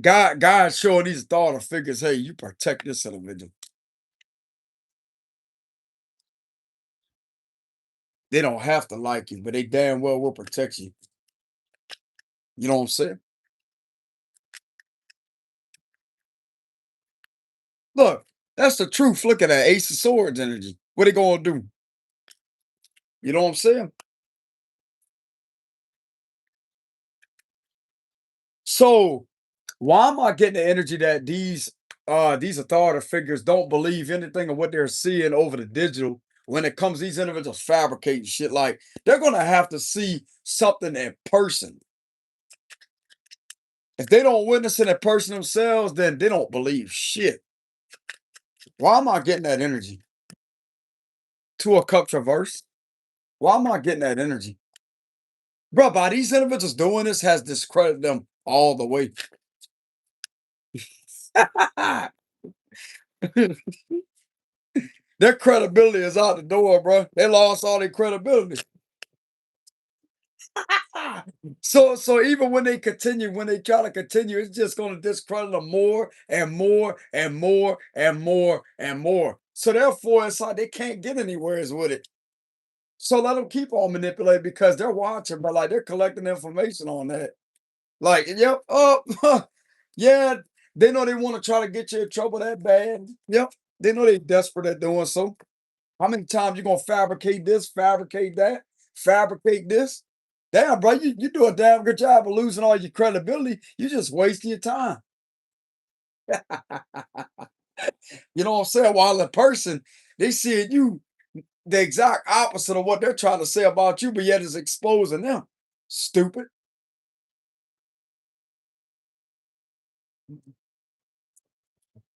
God showing these authority figures, hey, you protect this individual. They don't have to like you, but they damn well will protect you. You know what I'm saying? Look, that's the truth. Look at that Ace of Swords energy. What they gonna do? You know what I'm saying? So why am I getting the energy that these authority figures don't believe anything of what they're seeing over the digital when it comes to these individuals fabricating shit? Like they're gonna have to see something in person. If they don't witness it in person themselves, then they don't believe shit. Why am I getting that energy? Two of Cups reverse. Why am I getting that energy? Bro, by these individuals doing this has discredited them all the way. Their credibility is out the door, bro. They lost all their credibility. So even when they try to continue, it's just gonna discredit them more and more and more and more and more. So therefore, it's like they can't get anywheres with it. So let them keep on manipulating because they're watching, but like they're collecting information on that. Like, yep, oh, yeah, they know they want to try to get you in trouble that bad. Yep, they know they're desperate at doing so. How many times you gonna fabricate this, fabricate that, fabricate this? Damn, bro, you do a damn good job of losing all your credibility. You just wasting your time. You know what I'm saying? While the person, they seeing you the exact opposite of what they're trying to say about you, but yet it's exposing them. Stupid.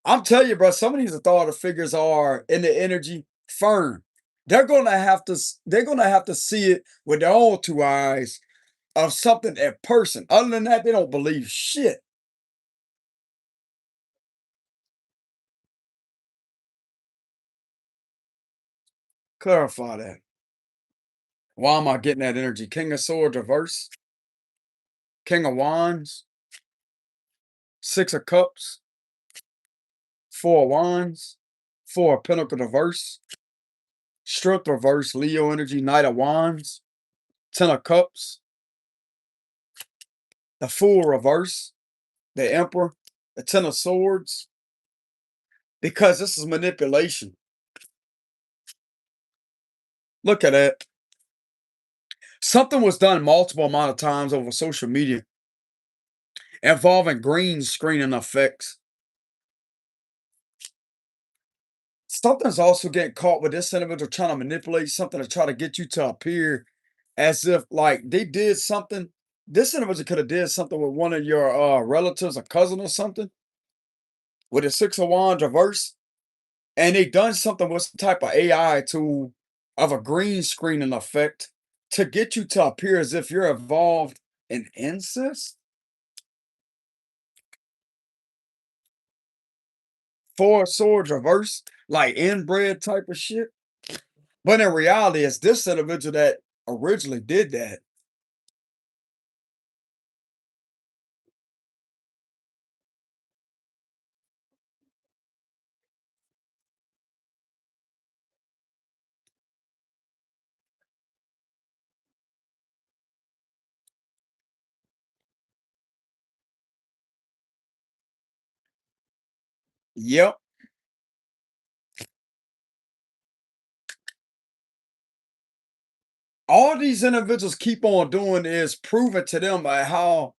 I'm telling you, bro, some of these authority figures are in the energy firm. They're gonna have to see it with their own two eyes of something in person. Other than that, they don't believe shit. Clarify that. Why am I getting that energy? King of Swords reverse, King of Wands, Six of Cups, Four of Wands, Four of Pentacles reverse, Strength reverse, Leo energy, Knight of Wands, Ten of Cups, the Fool reverse, the Emperor, the Ten of Swords, because this is manipulation. Look at that. Something was done multiple amount of times over social media involving green screening effects. Something's also getting caught with this individual trying to manipulate something to try to get you to appear as if like they did something. This individual could have did something with one of your relatives, a cousin or something, with a Six of Wands reverse, and they done something with some type of AI tool of a green screening effect to get you to appear as if you're involved in incest. Four swords reverse, like inbred type of shit. But in reality, it's this individual that originally did that. Yep. All these individuals keep on doing is proving to them by how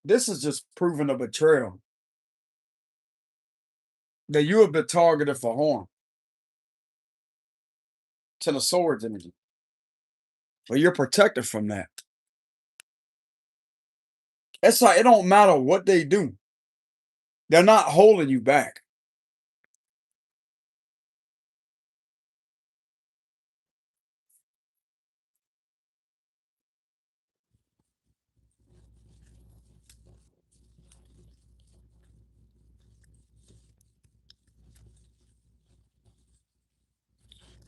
this is just proving a betrayal that you have been targeted for harm to the swords energy. But you're protected from that. It's like it don't matter what they do. They're not holding you back.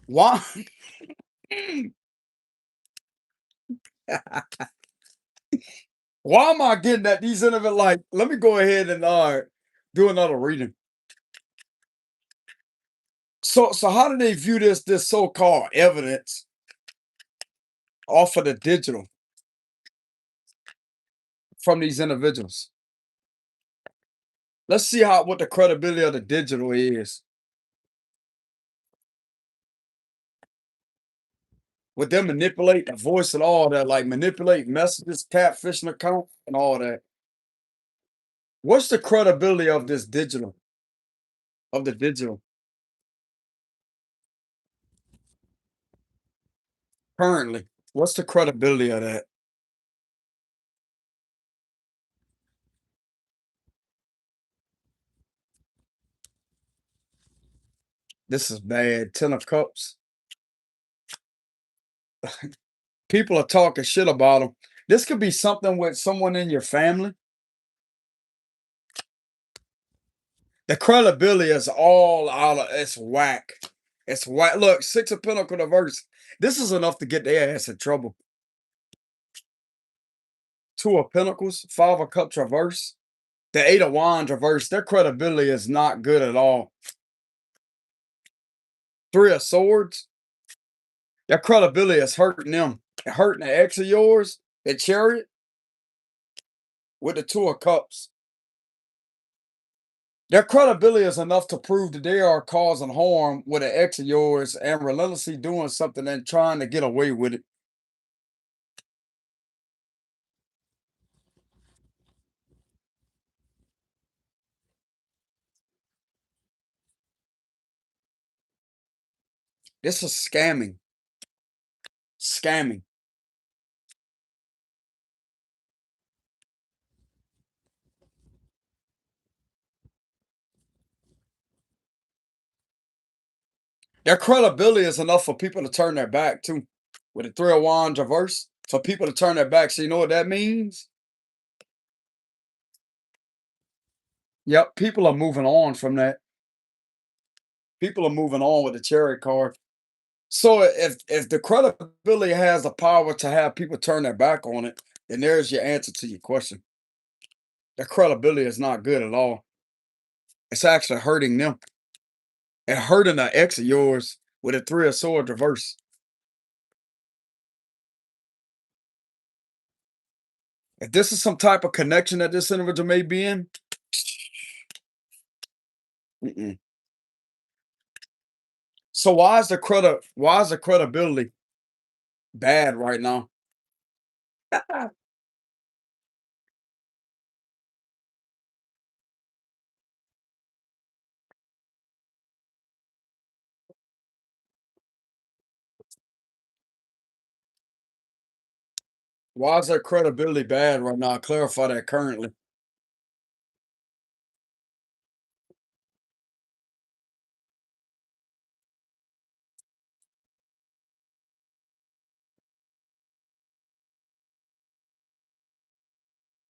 Why? Why am I getting that these individuals like? Let me go ahead and do another reading. So how do they view this so-called evidence off of the digital from these individuals? Let's see how what the credibility of the digital is. Would them manipulate the voice and all that, like manipulate messages, catfishing account, and all that. What's the credibility of this digital, of the digital currently? What's the credibility of that? This is bad. Ten of Cups. People are talking shit about them. This could be something with someone in your family. The credibility is all out of it's whack. It's whack. Look, Six of Pentacles reverse. This is enough to get their ass in trouble. Two of Pentacles, Five of Cups reverse, the Eight of Wands reverse. Their credibility is not good at all. Three of Swords, their credibility is hurting them. Hurting the ex of yours, the Chariot, with the Two of Cups. Their credibility is enough to prove that they are causing harm with an ex of yours and relentlessly doing something and trying to get away with it. This is scamming. Scamming. Their credibility is enough for people to turn their back too. With the Three of Wands reverse, for people to turn their back. So you know what that means? Yep, people are moving on from that. People are moving on with the Chariot card. So if the credibility has the power to have people turn their back on it, then there's your answer to your question. The credibility is not good at all. It's actually hurting them and hurting the ex of yours with a Three of Swords reverse. If this is some type of connection that this individual may be in, mm-mm. So why is the credibility bad right now? Why is their credibility bad right now? Clarify that currently.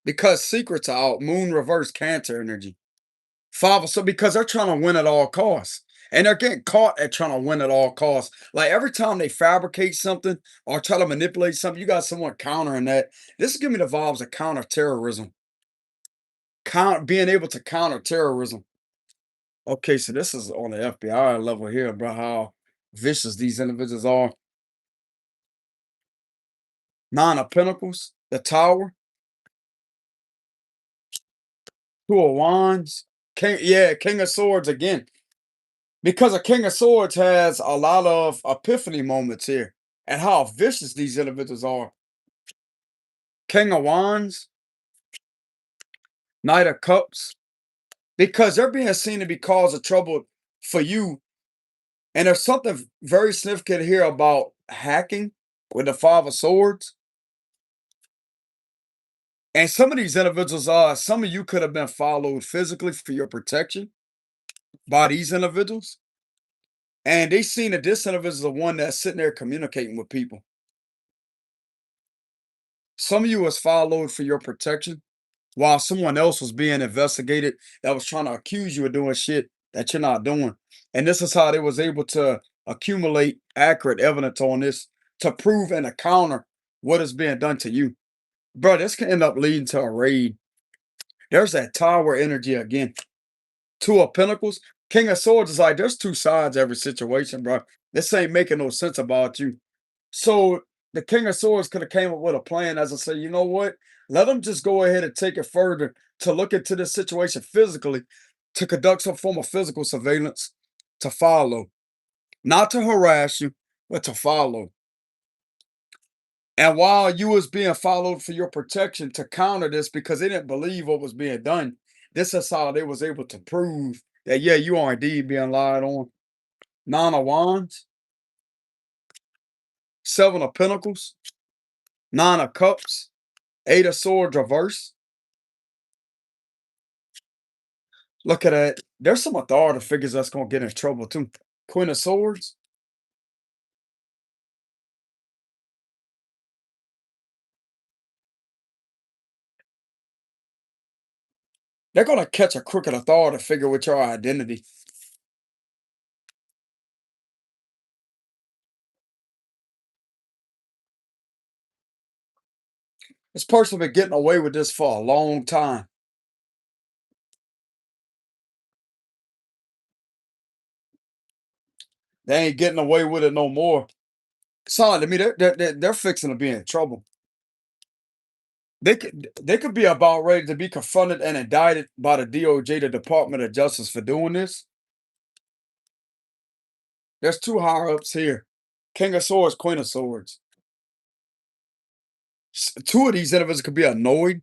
Because secrets are out. Moon reverse Cancer energy. Father, so because they're trying to win at all costs. And they're getting caught at trying to win at all costs. Like every time they fabricate something or try to manipulate something, you got someone countering that. This is giving me the vibes of counterterrorism. Being able to counter terrorism. Okay, so this is on the FBI level here about how vicious these individuals are. Nine of Pentacles, the Tower, Two of Wands, King of Swords again. Because a King of Swords has a lot of epiphany moments here and how vicious these individuals are. King of Wands, Knight of Cups, because they're being seen to be cause of trouble for you. And there's something very significant here about hacking with the Five of Swords. And some of these individuals are, some of you could have been followed physically for your protection by these individuals. And they seen that this individual is the one that's sitting there communicating with people. Some of you was followed for your protection while someone else was being investigated that was trying to accuse you of doing shit that you're not doing. And this is how they was able to accumulate accurate evidence on this to prove and to counter what is being done to you. Bro, this can end up leading to a raid. There's that Tower energy again. Two of Pentacles. King of Swords is like, there's two sides to every situation, bro. This ain't making no sense about you. So the King of Swords could have came up with a plan as I say, you know what? Let them just go ahead and take it further to look into this situation physically, to conduct some form of physical surveillance, to follow, not to harass you, but to follow. And while you was being followed for your protection to counter this because they didn't believe what was being done, this is how they was able to prove that, yeah, you are indeed being lied on. Nine of Wands, Seven of Pentacles, Nine of Cups, Eight of Swords reverse. Look at that. There's some authority figures that's going to get in trouble too. Queen of Swords. They're going to catch a crooked authority figure with your identity. This person been getting away with this for a long time. They ain't getting away with it no more. Sound like to me they're fixing to be in trouble. They could be about ready to be confronted and indicted by the DOJ, the Department of Justice, for doing this. There's two higher ups here. King of Swords, Queen of Swords. Two of these individuals could be annoyed.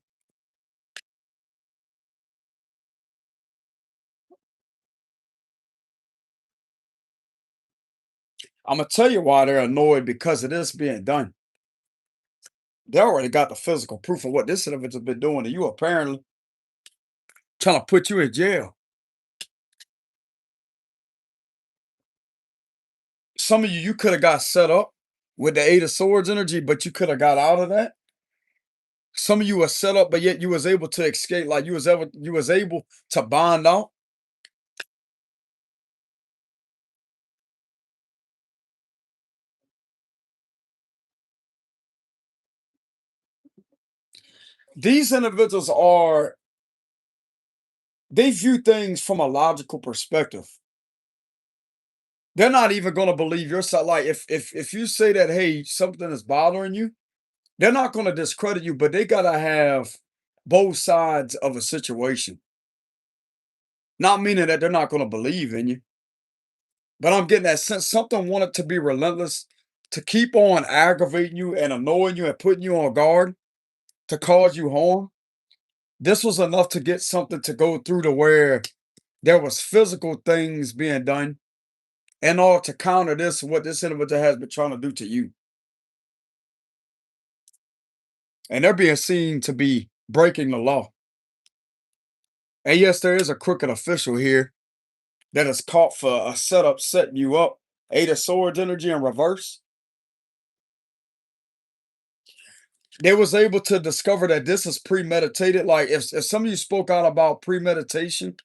I'm gonna tell you why they're annoyed because of this being done. They already got the physical proof of what this individual's been doing to you, apparently trying to put you in jail. Some of you could have got set up with the Eight of Swords energy, but you could have got out of that. Some of you were set up, but yet you was able to escape, like you was able to bond out. These individuals are they view things from a logical perspective. They're not even gonna believe your side. Like if you say that, hey, something is bothering you, they're not gonna discredit you, but they gotta have both sides of a situation. Not meaning that they're not gonna believe in you, but I'm getting that sense something wanted to be relentless, to keep on aggravating you and annoying you and putting you on guard to cause you harm. This was enough to get something to go through to where there was physical things being done in order to counter this, what this individual has been trying to do to you. And they're being seen to be breaking the law. And yes, there is a crooked official here that is caught for a setup setting you up. Eight of Swords energy in reverse. They was able to discover that this is premeditated. Like if some of you spoke out about premeditation,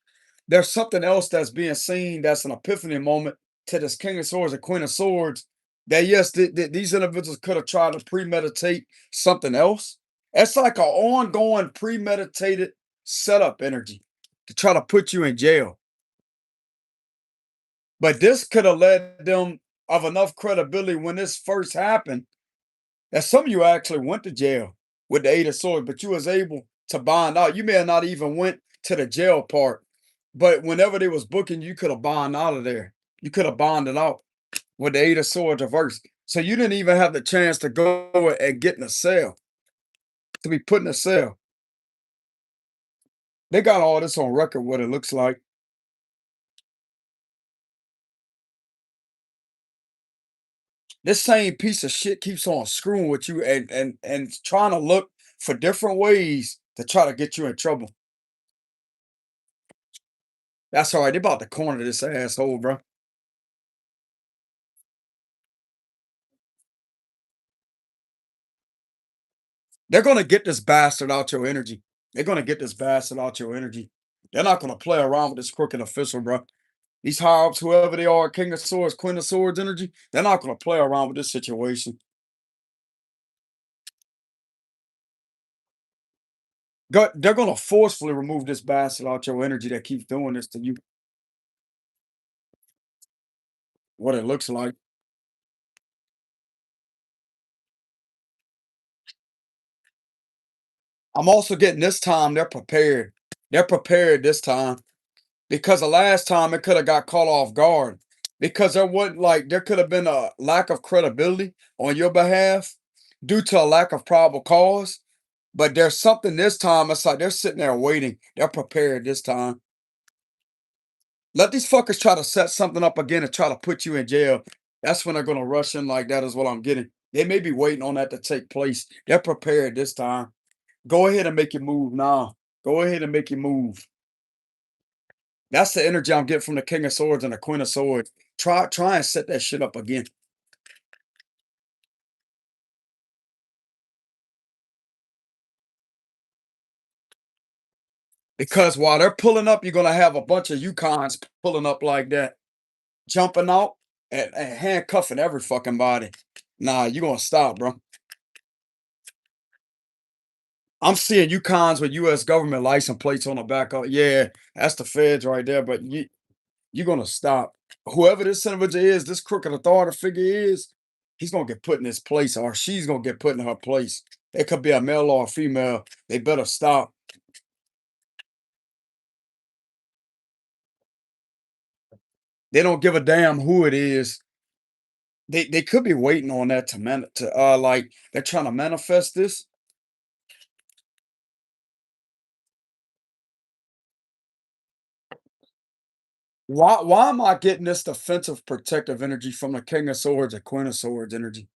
there's something else that's being seen that's an epiphany moment to this King of Swords and Queen of Swords. That yes, these individuals could have tried to premeditate something else. It's like an ongoing premeditated setup energy to try to put you in jail. But this could have led them of enough credibility when this first happened that some of you actually went to jail with the Eight of Swords, but you was able to bond out. You may have not even went to the jail part, but whenever they was booking, you could have bond out of there. You could have bonded out with the Eight of Swords reversed. So you didn't even have the chance to go and get in a cell, to be put in a cell. They got all this on record, what it looks like. This same piece of shit keeps on screwing with you and trying to look for different ways to try to get you in trouble. That's all right. They about to corner this asshole, bro. They're gonna get this bastard out your energy. They're gonna get this bastard out your energy. They're not gonna play around with this crooked official, bro. These high ups, whoever they are, King of Swords, Queen of Swords energy, they're not gonna play around with this situation. They're gonna forcefully remove this bastard out your energy that keeps doing this to you. What it looks like. I'm also getting this time they're prepared. They're prepared this time because the last time it could have got caught off guard because there wasn't like there could have been a lack of credibility on your behalf due to a lack of probable cause. But there's something this time. It's like they're sitting there waiting. They're prepared this time. Let these fuckers try to set something up again and try to put you in jail. That's when they're gonna rush in like that. Is what I'm getting. They may be waiting on that to take place. They're prepared this time. Go ahead and make your move now. Go ahead and make your move. That's the energy I'm getting from the King of Swords and the Queen of Swords. Try and set that shit up again. Because while they're pulling up, you're gonna have a bunch of Yukons pulling up like that, jumping out and handcuffing every fucking body. Nah, you gonna stop, bro. I'm seeing Yukons with US government license plates on the back of yeah, that's the feds right there, but you're gonna stop. Whoever this individual is, this crooked authority figure is, he's gonna get put in his place or she's gonna get put in her place. It could be a male or a female. They better stop. They don't give a damn who it is. They could be waiting on that to like they're trying to manifest this. Why am I getting this defensive protective energy from the King of Swords and Queen of Swords energy?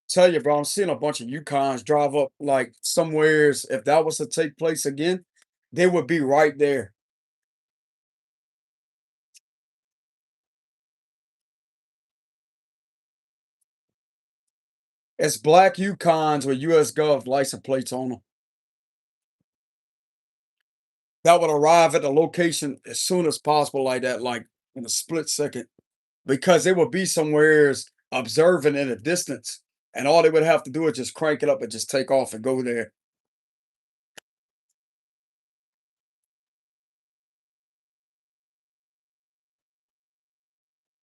Tell you, bro, I'm seeing a bunch of Yukons drive up like somewheres. If that was to take place again, they would be right there. It's black Yukons with US Gov license plates on them that would arrive at the location as soon as possible, like that, like in a split second, because they would be somewheres observing in a distance, and all they would have to do is just crank it up and just take off and go there.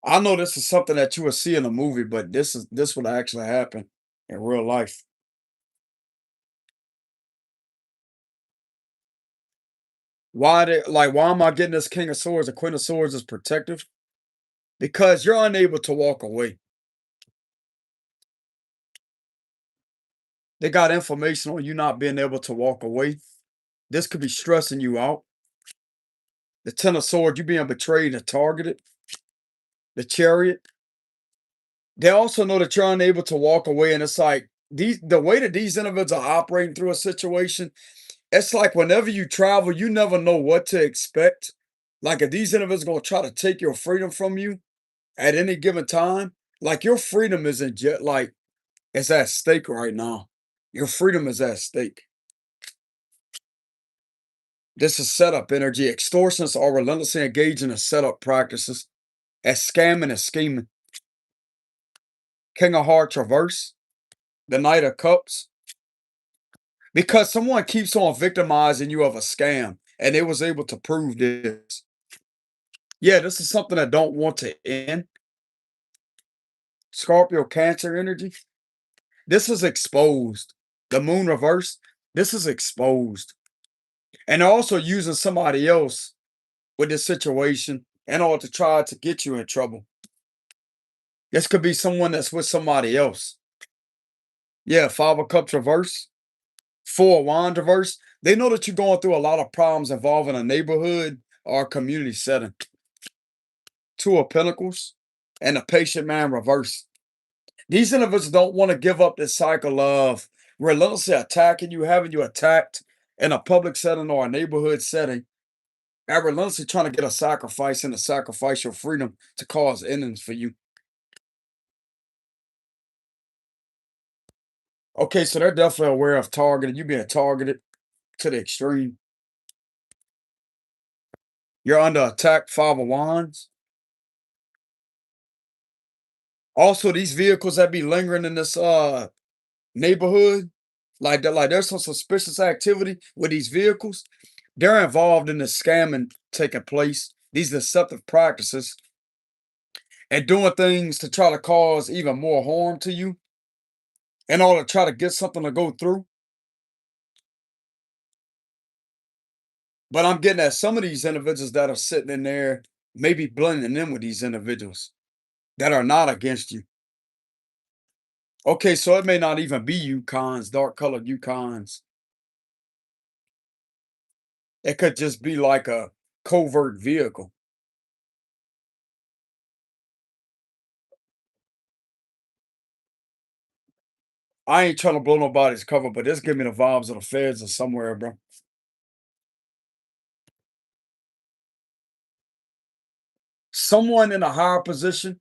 I know this is something that you would see in a movie, but this would actually happen in real life. Why am I getting this King of Swords and Queen of Swords is protective? Because you're unable to walk away. They got information on you not being able to walk away. This could be stressing you out. The Ten of Swords, you being betrayed and targeted. The Chariot. They also know that you're unable to walk away, and it's like the way that these individuals are operating through a situation. It's like whenever you travel, you never know what to expect. Like if these individuals gonna try to take your freedom from you at any given time, like your freedom is in jet, like it's at stake right now. Your freedom is at stake. This is setup energy. Extortionists are relentlessly engaging in setup practices as scamming and scheming. King of Hearts reverse, the Knight of Cups, because someone keeps on victimizing you of a scam, and they was able to prove this. Yeah, this is something that don't want to end. Scorpio Cancer energy. This is exposed. The Moon reverse. This is exposed, and they're also using somebody else with this situation in order to try to get you in trouble. This could be someone that's with somebody else. Yeah, Five of Cups reverse, Four of Wands reverse. They know that you're going through a lot of problems involving a neighborhood or a community setting. Two of Pentacles and the Patient Man reverse. These individuals don't want to give up this cycle of relentlessly attacking you, having you attacked in a public setting or a neighborhood setting, and relentlessly trying to get a sacrifice and to sacrifice your freedom to cause endings for you. Okay, so they're definitely aware of targeting you being targeted to the extreme. You're under attack, Five of Wands. Also, these vehicles that be lingering in this neighborhood, like there's some suspicious activity with these vehicles. They're involved in the scamming taking place, these deceptive practices, and doing things to try to cause even more harm to you in order to try to get something to go through. But I'm getting at some of these individuals that are sitting in there, maybe blending in with these individuals that are not against you. Okay, so it may not even be Yukons, dark colored Yukons. It could just be like a covert vehicle. I ain't trying to blow nobody's cover, but this give me the vibes of the feds or somewhere, bro. Someone in a higher position,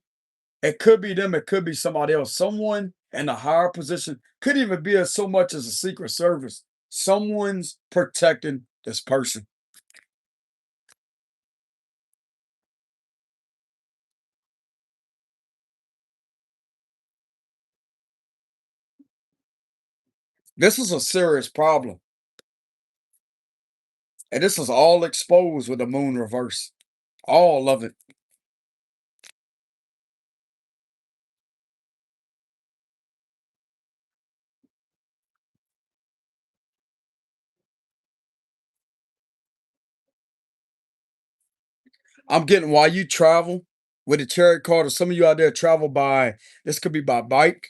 it could be them, it could be somebody else. Someone in a higher position could even be as so much as a secret service. Someone's protecting this person. This is a serious problem, and this is all exposed with the moon reverse. All of it. I'm getting why you travel with a chariot card, or some of you out there travel by, this could be by bike.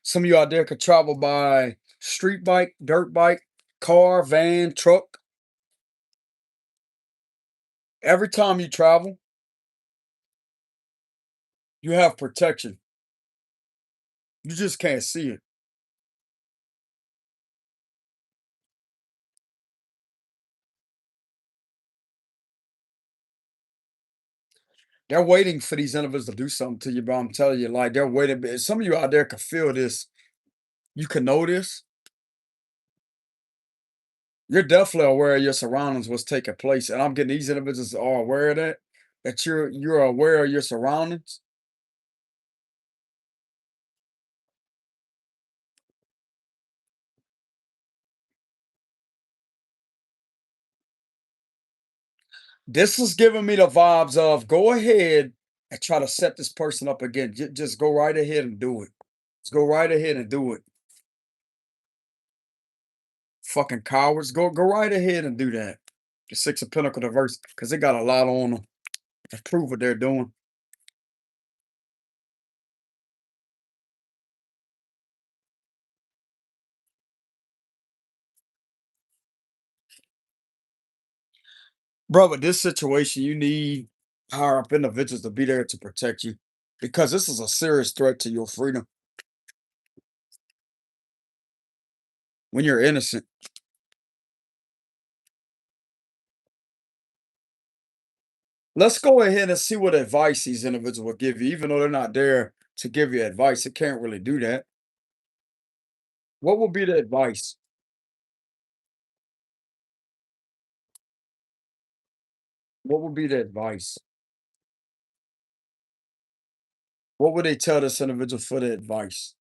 Some of you out there could travel by street bike, dirt bike, car, van, truck. Every time you travel, you have protection. You just can't see it. They're waiting for these individuals to do something to you, but I'm telling you, like they're waiting. Some of you out there can feel this. You can know this. You're definitely aware of your surroundings, what's taking place. And I'm getting these individuals are aware of that. That you're aware of your surroundings. This is giving me the vibes of go ahead and try to set this person up again. Just go right ahead and do it. Just go right ahead and do it. Fucking cowards. Go right ahead and do that. The Six of Pentacles reverse, because they got a lot on them to prove what they're doing. Bro, with this situation, you need higher up individuals to be there to protect you because this is a serious threat to your freedom when you're innocent. Let's go ahead and see what advice these individuals will give you, even though they're not there to give you advice. They can't really do that. What would be the advice? What would be the advice? What would they tell this individual for the advice?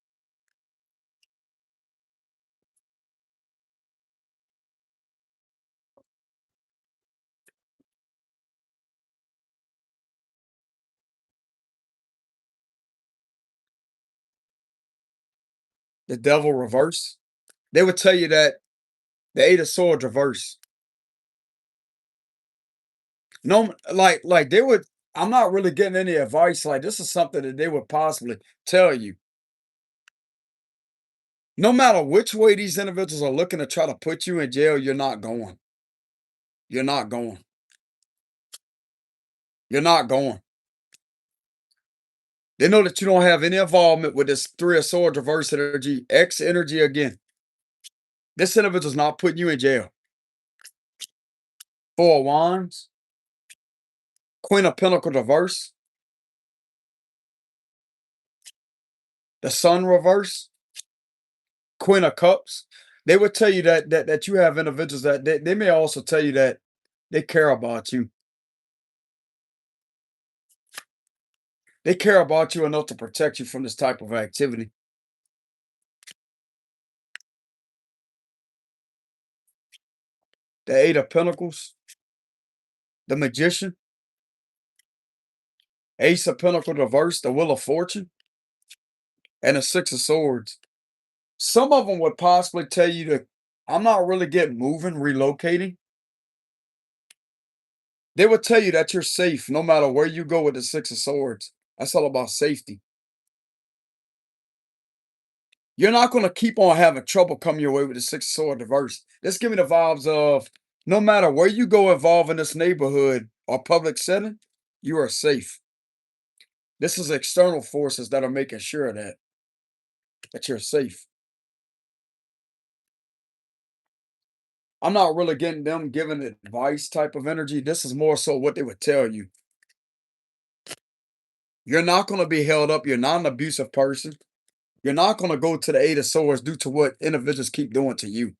The devil reverse? They would tell you that the eight of swords reverse. No, like they would. I'm not really getting any advice. Like this is something that they would possibly tell you. No matter which way these individuals are looking to try to put you in jail, you're not going. You're not going. You're not going. They know that you don't have any involvement with this three of swords reverse energy, X energy again. This individual's not putting you in jail. Four of wands, Queen of Pentacles reverse, the sun reverse, Queen of Cups. They would tell you that you have individuals that they may also tell you that they care about you. They care about you enough to protect you from this type of activity. The Eight of Pentacles, the Magician, Ace of Pentacles reverse, the Wheel of Fortune, and the Six of Swords. Some of them would possibly tell you to, I'm not really getting moving, relocating. They would tell you that you're safe no matter where you go with the Six of Swords. That's all about safety. You're not going to keep on having trouble coming your way with the Six of Swords reverse. This give me the vibes of no matter where you go involved in this neighborhood or public setting, you are safe. This is external forces that are making sure that you're safe. I'm not really getting them giving advice type of energy. This is more so what they would tell you. You're not going to be held up. You're not an abusive person. You're not going to go to the Eight of Swords due to what individuals keep doing to you.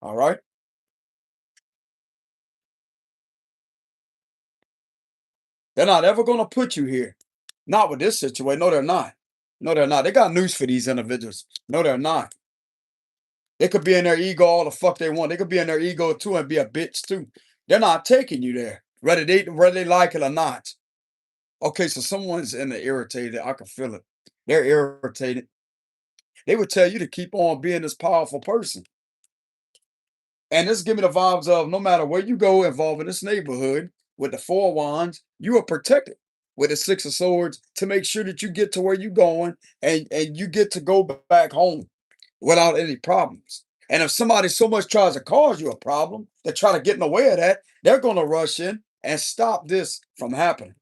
All right. They're not ever going to put you here. Not with this situation. No, they're not. No, they're not. They got news for these individuals. No, they're not. They could be in their ego all the fuck they want. They could be in their ego too and be a bitch too. They're not taking you there, whether they like it or not. Okay, so someone's in the irritated. I can feel it. They're irritated. They would tell you to keep on being this powerful person. And this give me the vibes of no matter where you go involved in this neighborhood with the four wands, you are protected with the six of swords to make sure that you get to where you're going and you get to go back home without any problems. And if somebody so much tries to cause you a problem, they try to get in the way of that, they're going to rush in and stop this from happening.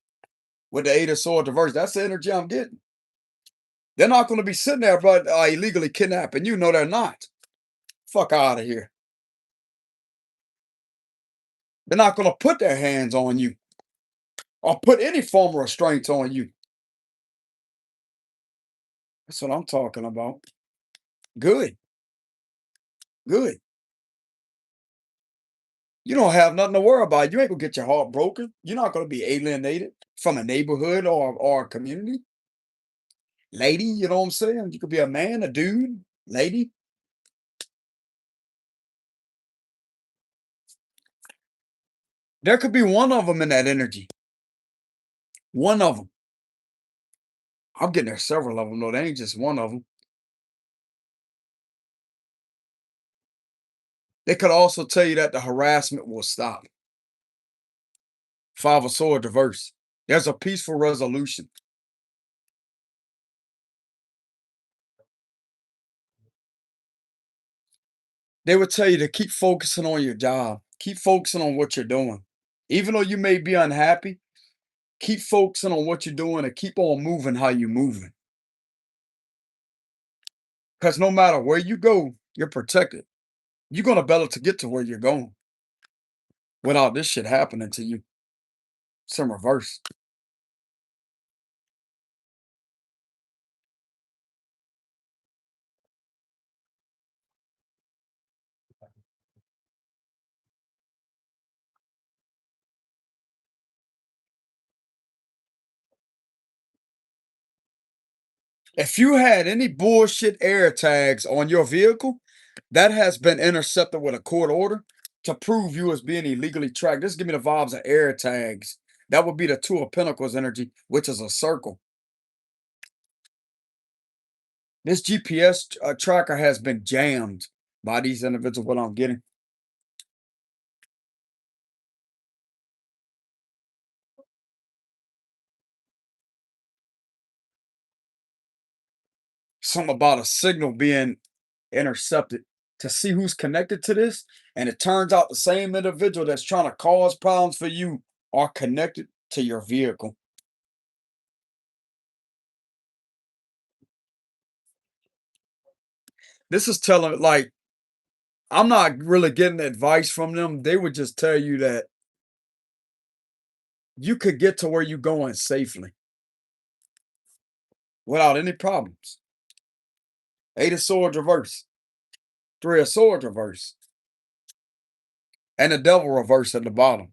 With the eight of swords reverse, that's the energy I'm getting. They're not going to be sitting there, but illegally kidnapping you. No, they're not. Fuck out of here. They're not going to put their hands on you or put any form of restraints on you. That's what I'm talking about. Good, good. You don't have nothing to worry about. You ain't gonna get your heart broken. You're not gonna be alienated from a neighborhood or a community. Lady, you know what I'm saying? You could be a man, a dude, lady. There could be one of them in that energy. One of them. I'm getting there several of them, though. There ain't just one of them. They could also tell you that the harassment will stop. Five of Swords reverse. There's a peaceful resolution. They would tell you to keep focusing on your job. Keep focusing on what you're doing. Even though you may be unhappy, keep focusing on what you're doing and keep on moving how you're moving. Because no matter where you go, you're protected. You're gonna be able to get to where you're going without this shit happening to you. Some reverse. If you had any bullshit air tags on your vehicle, that has been intercepted with a court order to prove you as being illegally tracked. This give me the vibes of air tags. That would be the Two of Pentacles energy, which is a circle. This GPS tracker has been jammed by these individuals. What I'm getting. Something about a signal being intercepted to see who's connected to this. And it turns out the same individual that's trying to cause problems for you are connected to your vehicle. This is telling, like, I'm not really getting advice from them. They would just tell you that you could get to where you're going safely without any problems. Eight of Swords reverse, Three of Swords reverse, and the Devil reverse at the bottom.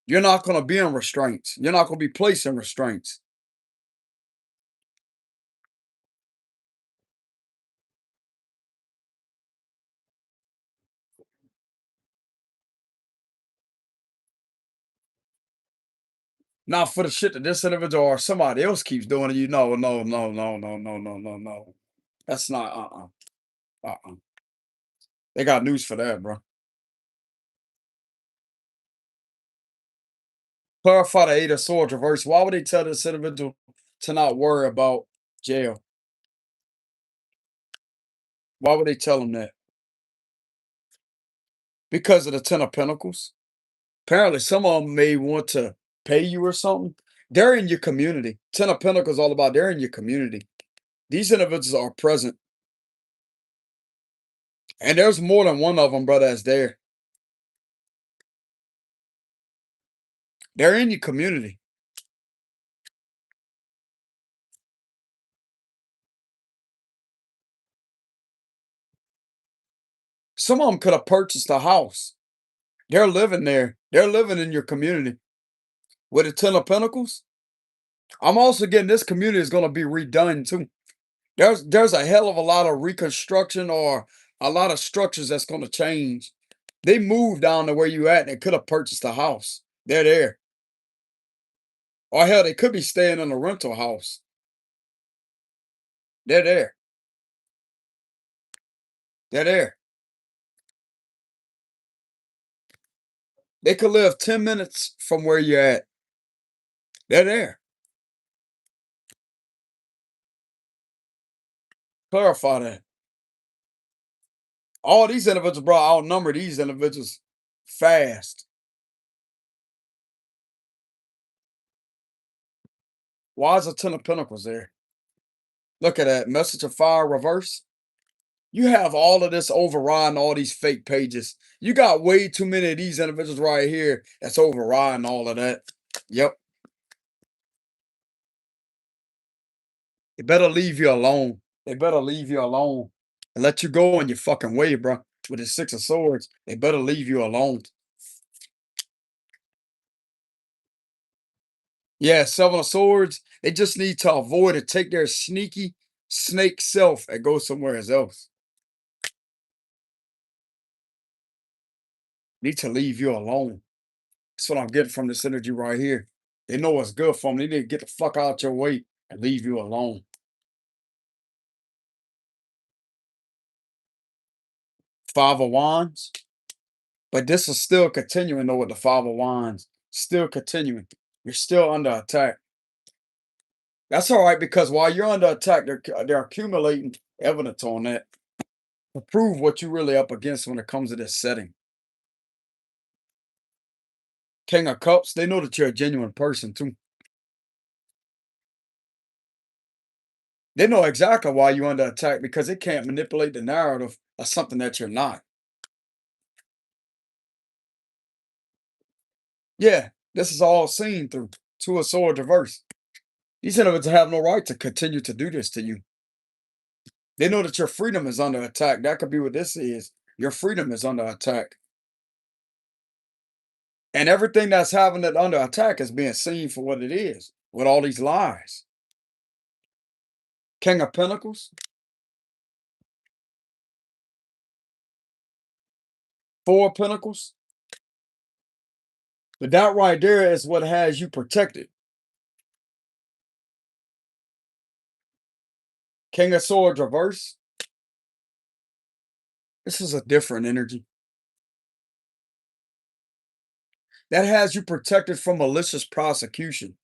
You're not going to be in restraints. You're not going to be placed in restraints. Not for the shit that this individual or somebody else keeps doing to you. No, no, no, no, no, no, no, no, no. That's not, uh-uh. They got news for that, bro. Clarify the Eight of Swords reverse. Why would they tell this individual to not worry about jail? Why would they tell him that? Because of the Ten of Pentacles. Apparently, some of them may want to pay you or something. They're in your community. Ten of Pentacles all about they're in your community. These individuals are present. And there's more than one of them, brother, that's there. They're in your community. Some of them could have purchased a house. They're living there. They're living in your community. With the Ten of Pentacles, I'm also getting this community is going to be redone too. There's a hell of a lot of reconstruction or a lot of structures that's gonna change. They moved down to where you at and they could have purchased a house. They're there. Or hell, they could be staying in a rental house. They're there. They're there. They could live 10 minutes from where you're at. They're there. Clarify that. All these individuals, bro, outnumber these individuals fast. Why is the Ten of Pentacles there? Look at that. Message of fire reverse. You have all of this overriding all these fake pages. You got way too many of these individuals right here that's overriding all of that. Yep. They better leave you alone. They better leave you alone and let you go on your fucking way, bro. With the Six of Swords, they better leave you alone. Yeah, Seven of Swords, they just need to avoid it. Take their sneaky snake self and go somewhere else. Need to leave you alone. That's what I'm getting from this energy right here. They know what's good for them. They need to get the fuck out your way and leave you alone. Five of Wands. But this is still continuing though with the Five of Wands. Still continuing. You're still under attack. That's all right because while you're under attack, they're accumulating evidence on that to prove what you're really up against when it comes to this setting. King of Cups, they know that you're a genuine person too. They know exactly why you're under attack because they can't manipulate the narrative of something that you're not. Yeah, this is all seen through Two of Swords reverse. These individuals have no right to continue to do this to you. They know that your freedom is under attack. That could be what this is. Your freedom is under attack. And everything that's having it under attack is being seen for what it is with all these lies. King of Pentacles, Four of Pentacles. But that right there is what has you protected. King of Swords reverse. This is a different energy. That has you protected from malicious prosecution.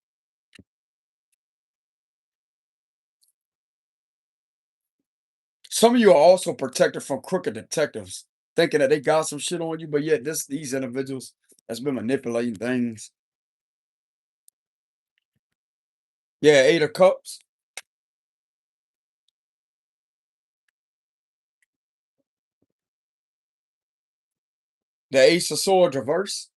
Some of you are also protected from crooked detectives, thinking that they got some shit on you, but yet these individuals has been manipulating things. Yeah, Eight of Cups. The Ace of Swords reverse.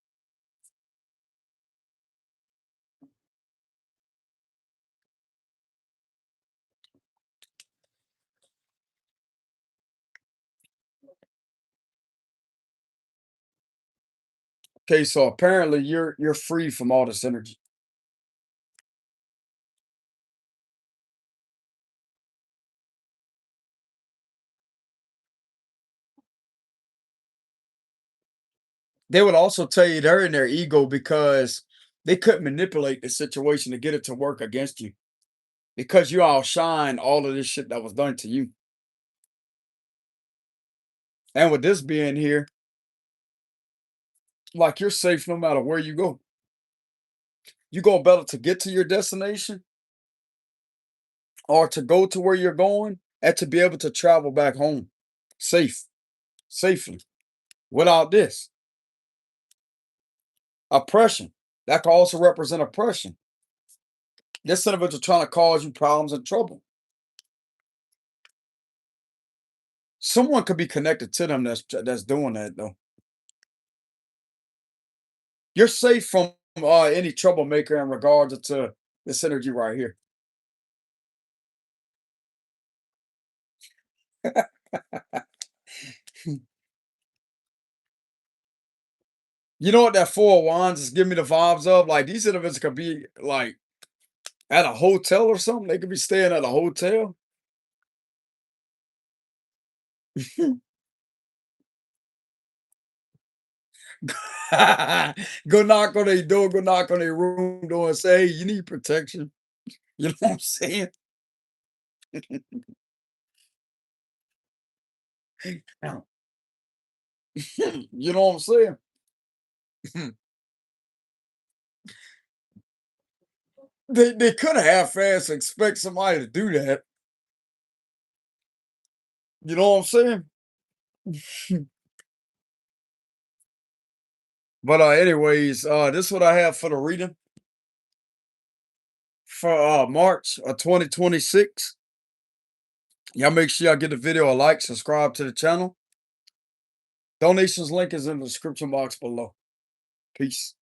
Okay, so apparently you're free from all this energy. They would also tell you they're in their ego because they couldn't manipulate the situation to get it to work against you because you outshine all of this shit that was done to you. And with this being here, like you're safe no matter where you go. You go better to get to your destination or to go to where you're going and to be able to travel back home safe, safely without this oppression. That could also represent oppression. This individual trying to cause you problems and trouble. Someone could be connected to them that's doing that though. You're safe from any troublemaker in regards to this energy right here. You know what that Four of Wands is giving me the vibes of? Like these individuals could be like at a hotel or something. They could be staying at a hotel. Go knock on their door, go knock on their room door and say, "Hey, you need protection." You know what I'm saying? You know what I'm saying? They coulda half-ass expect somebody to do that. You know what I'm saying? But, anyways, this is what I have for the reading for, March of 2026. Y'all make sure y'all give the video a like, subscribe to the channel. Donations link is in the description box below. Peace.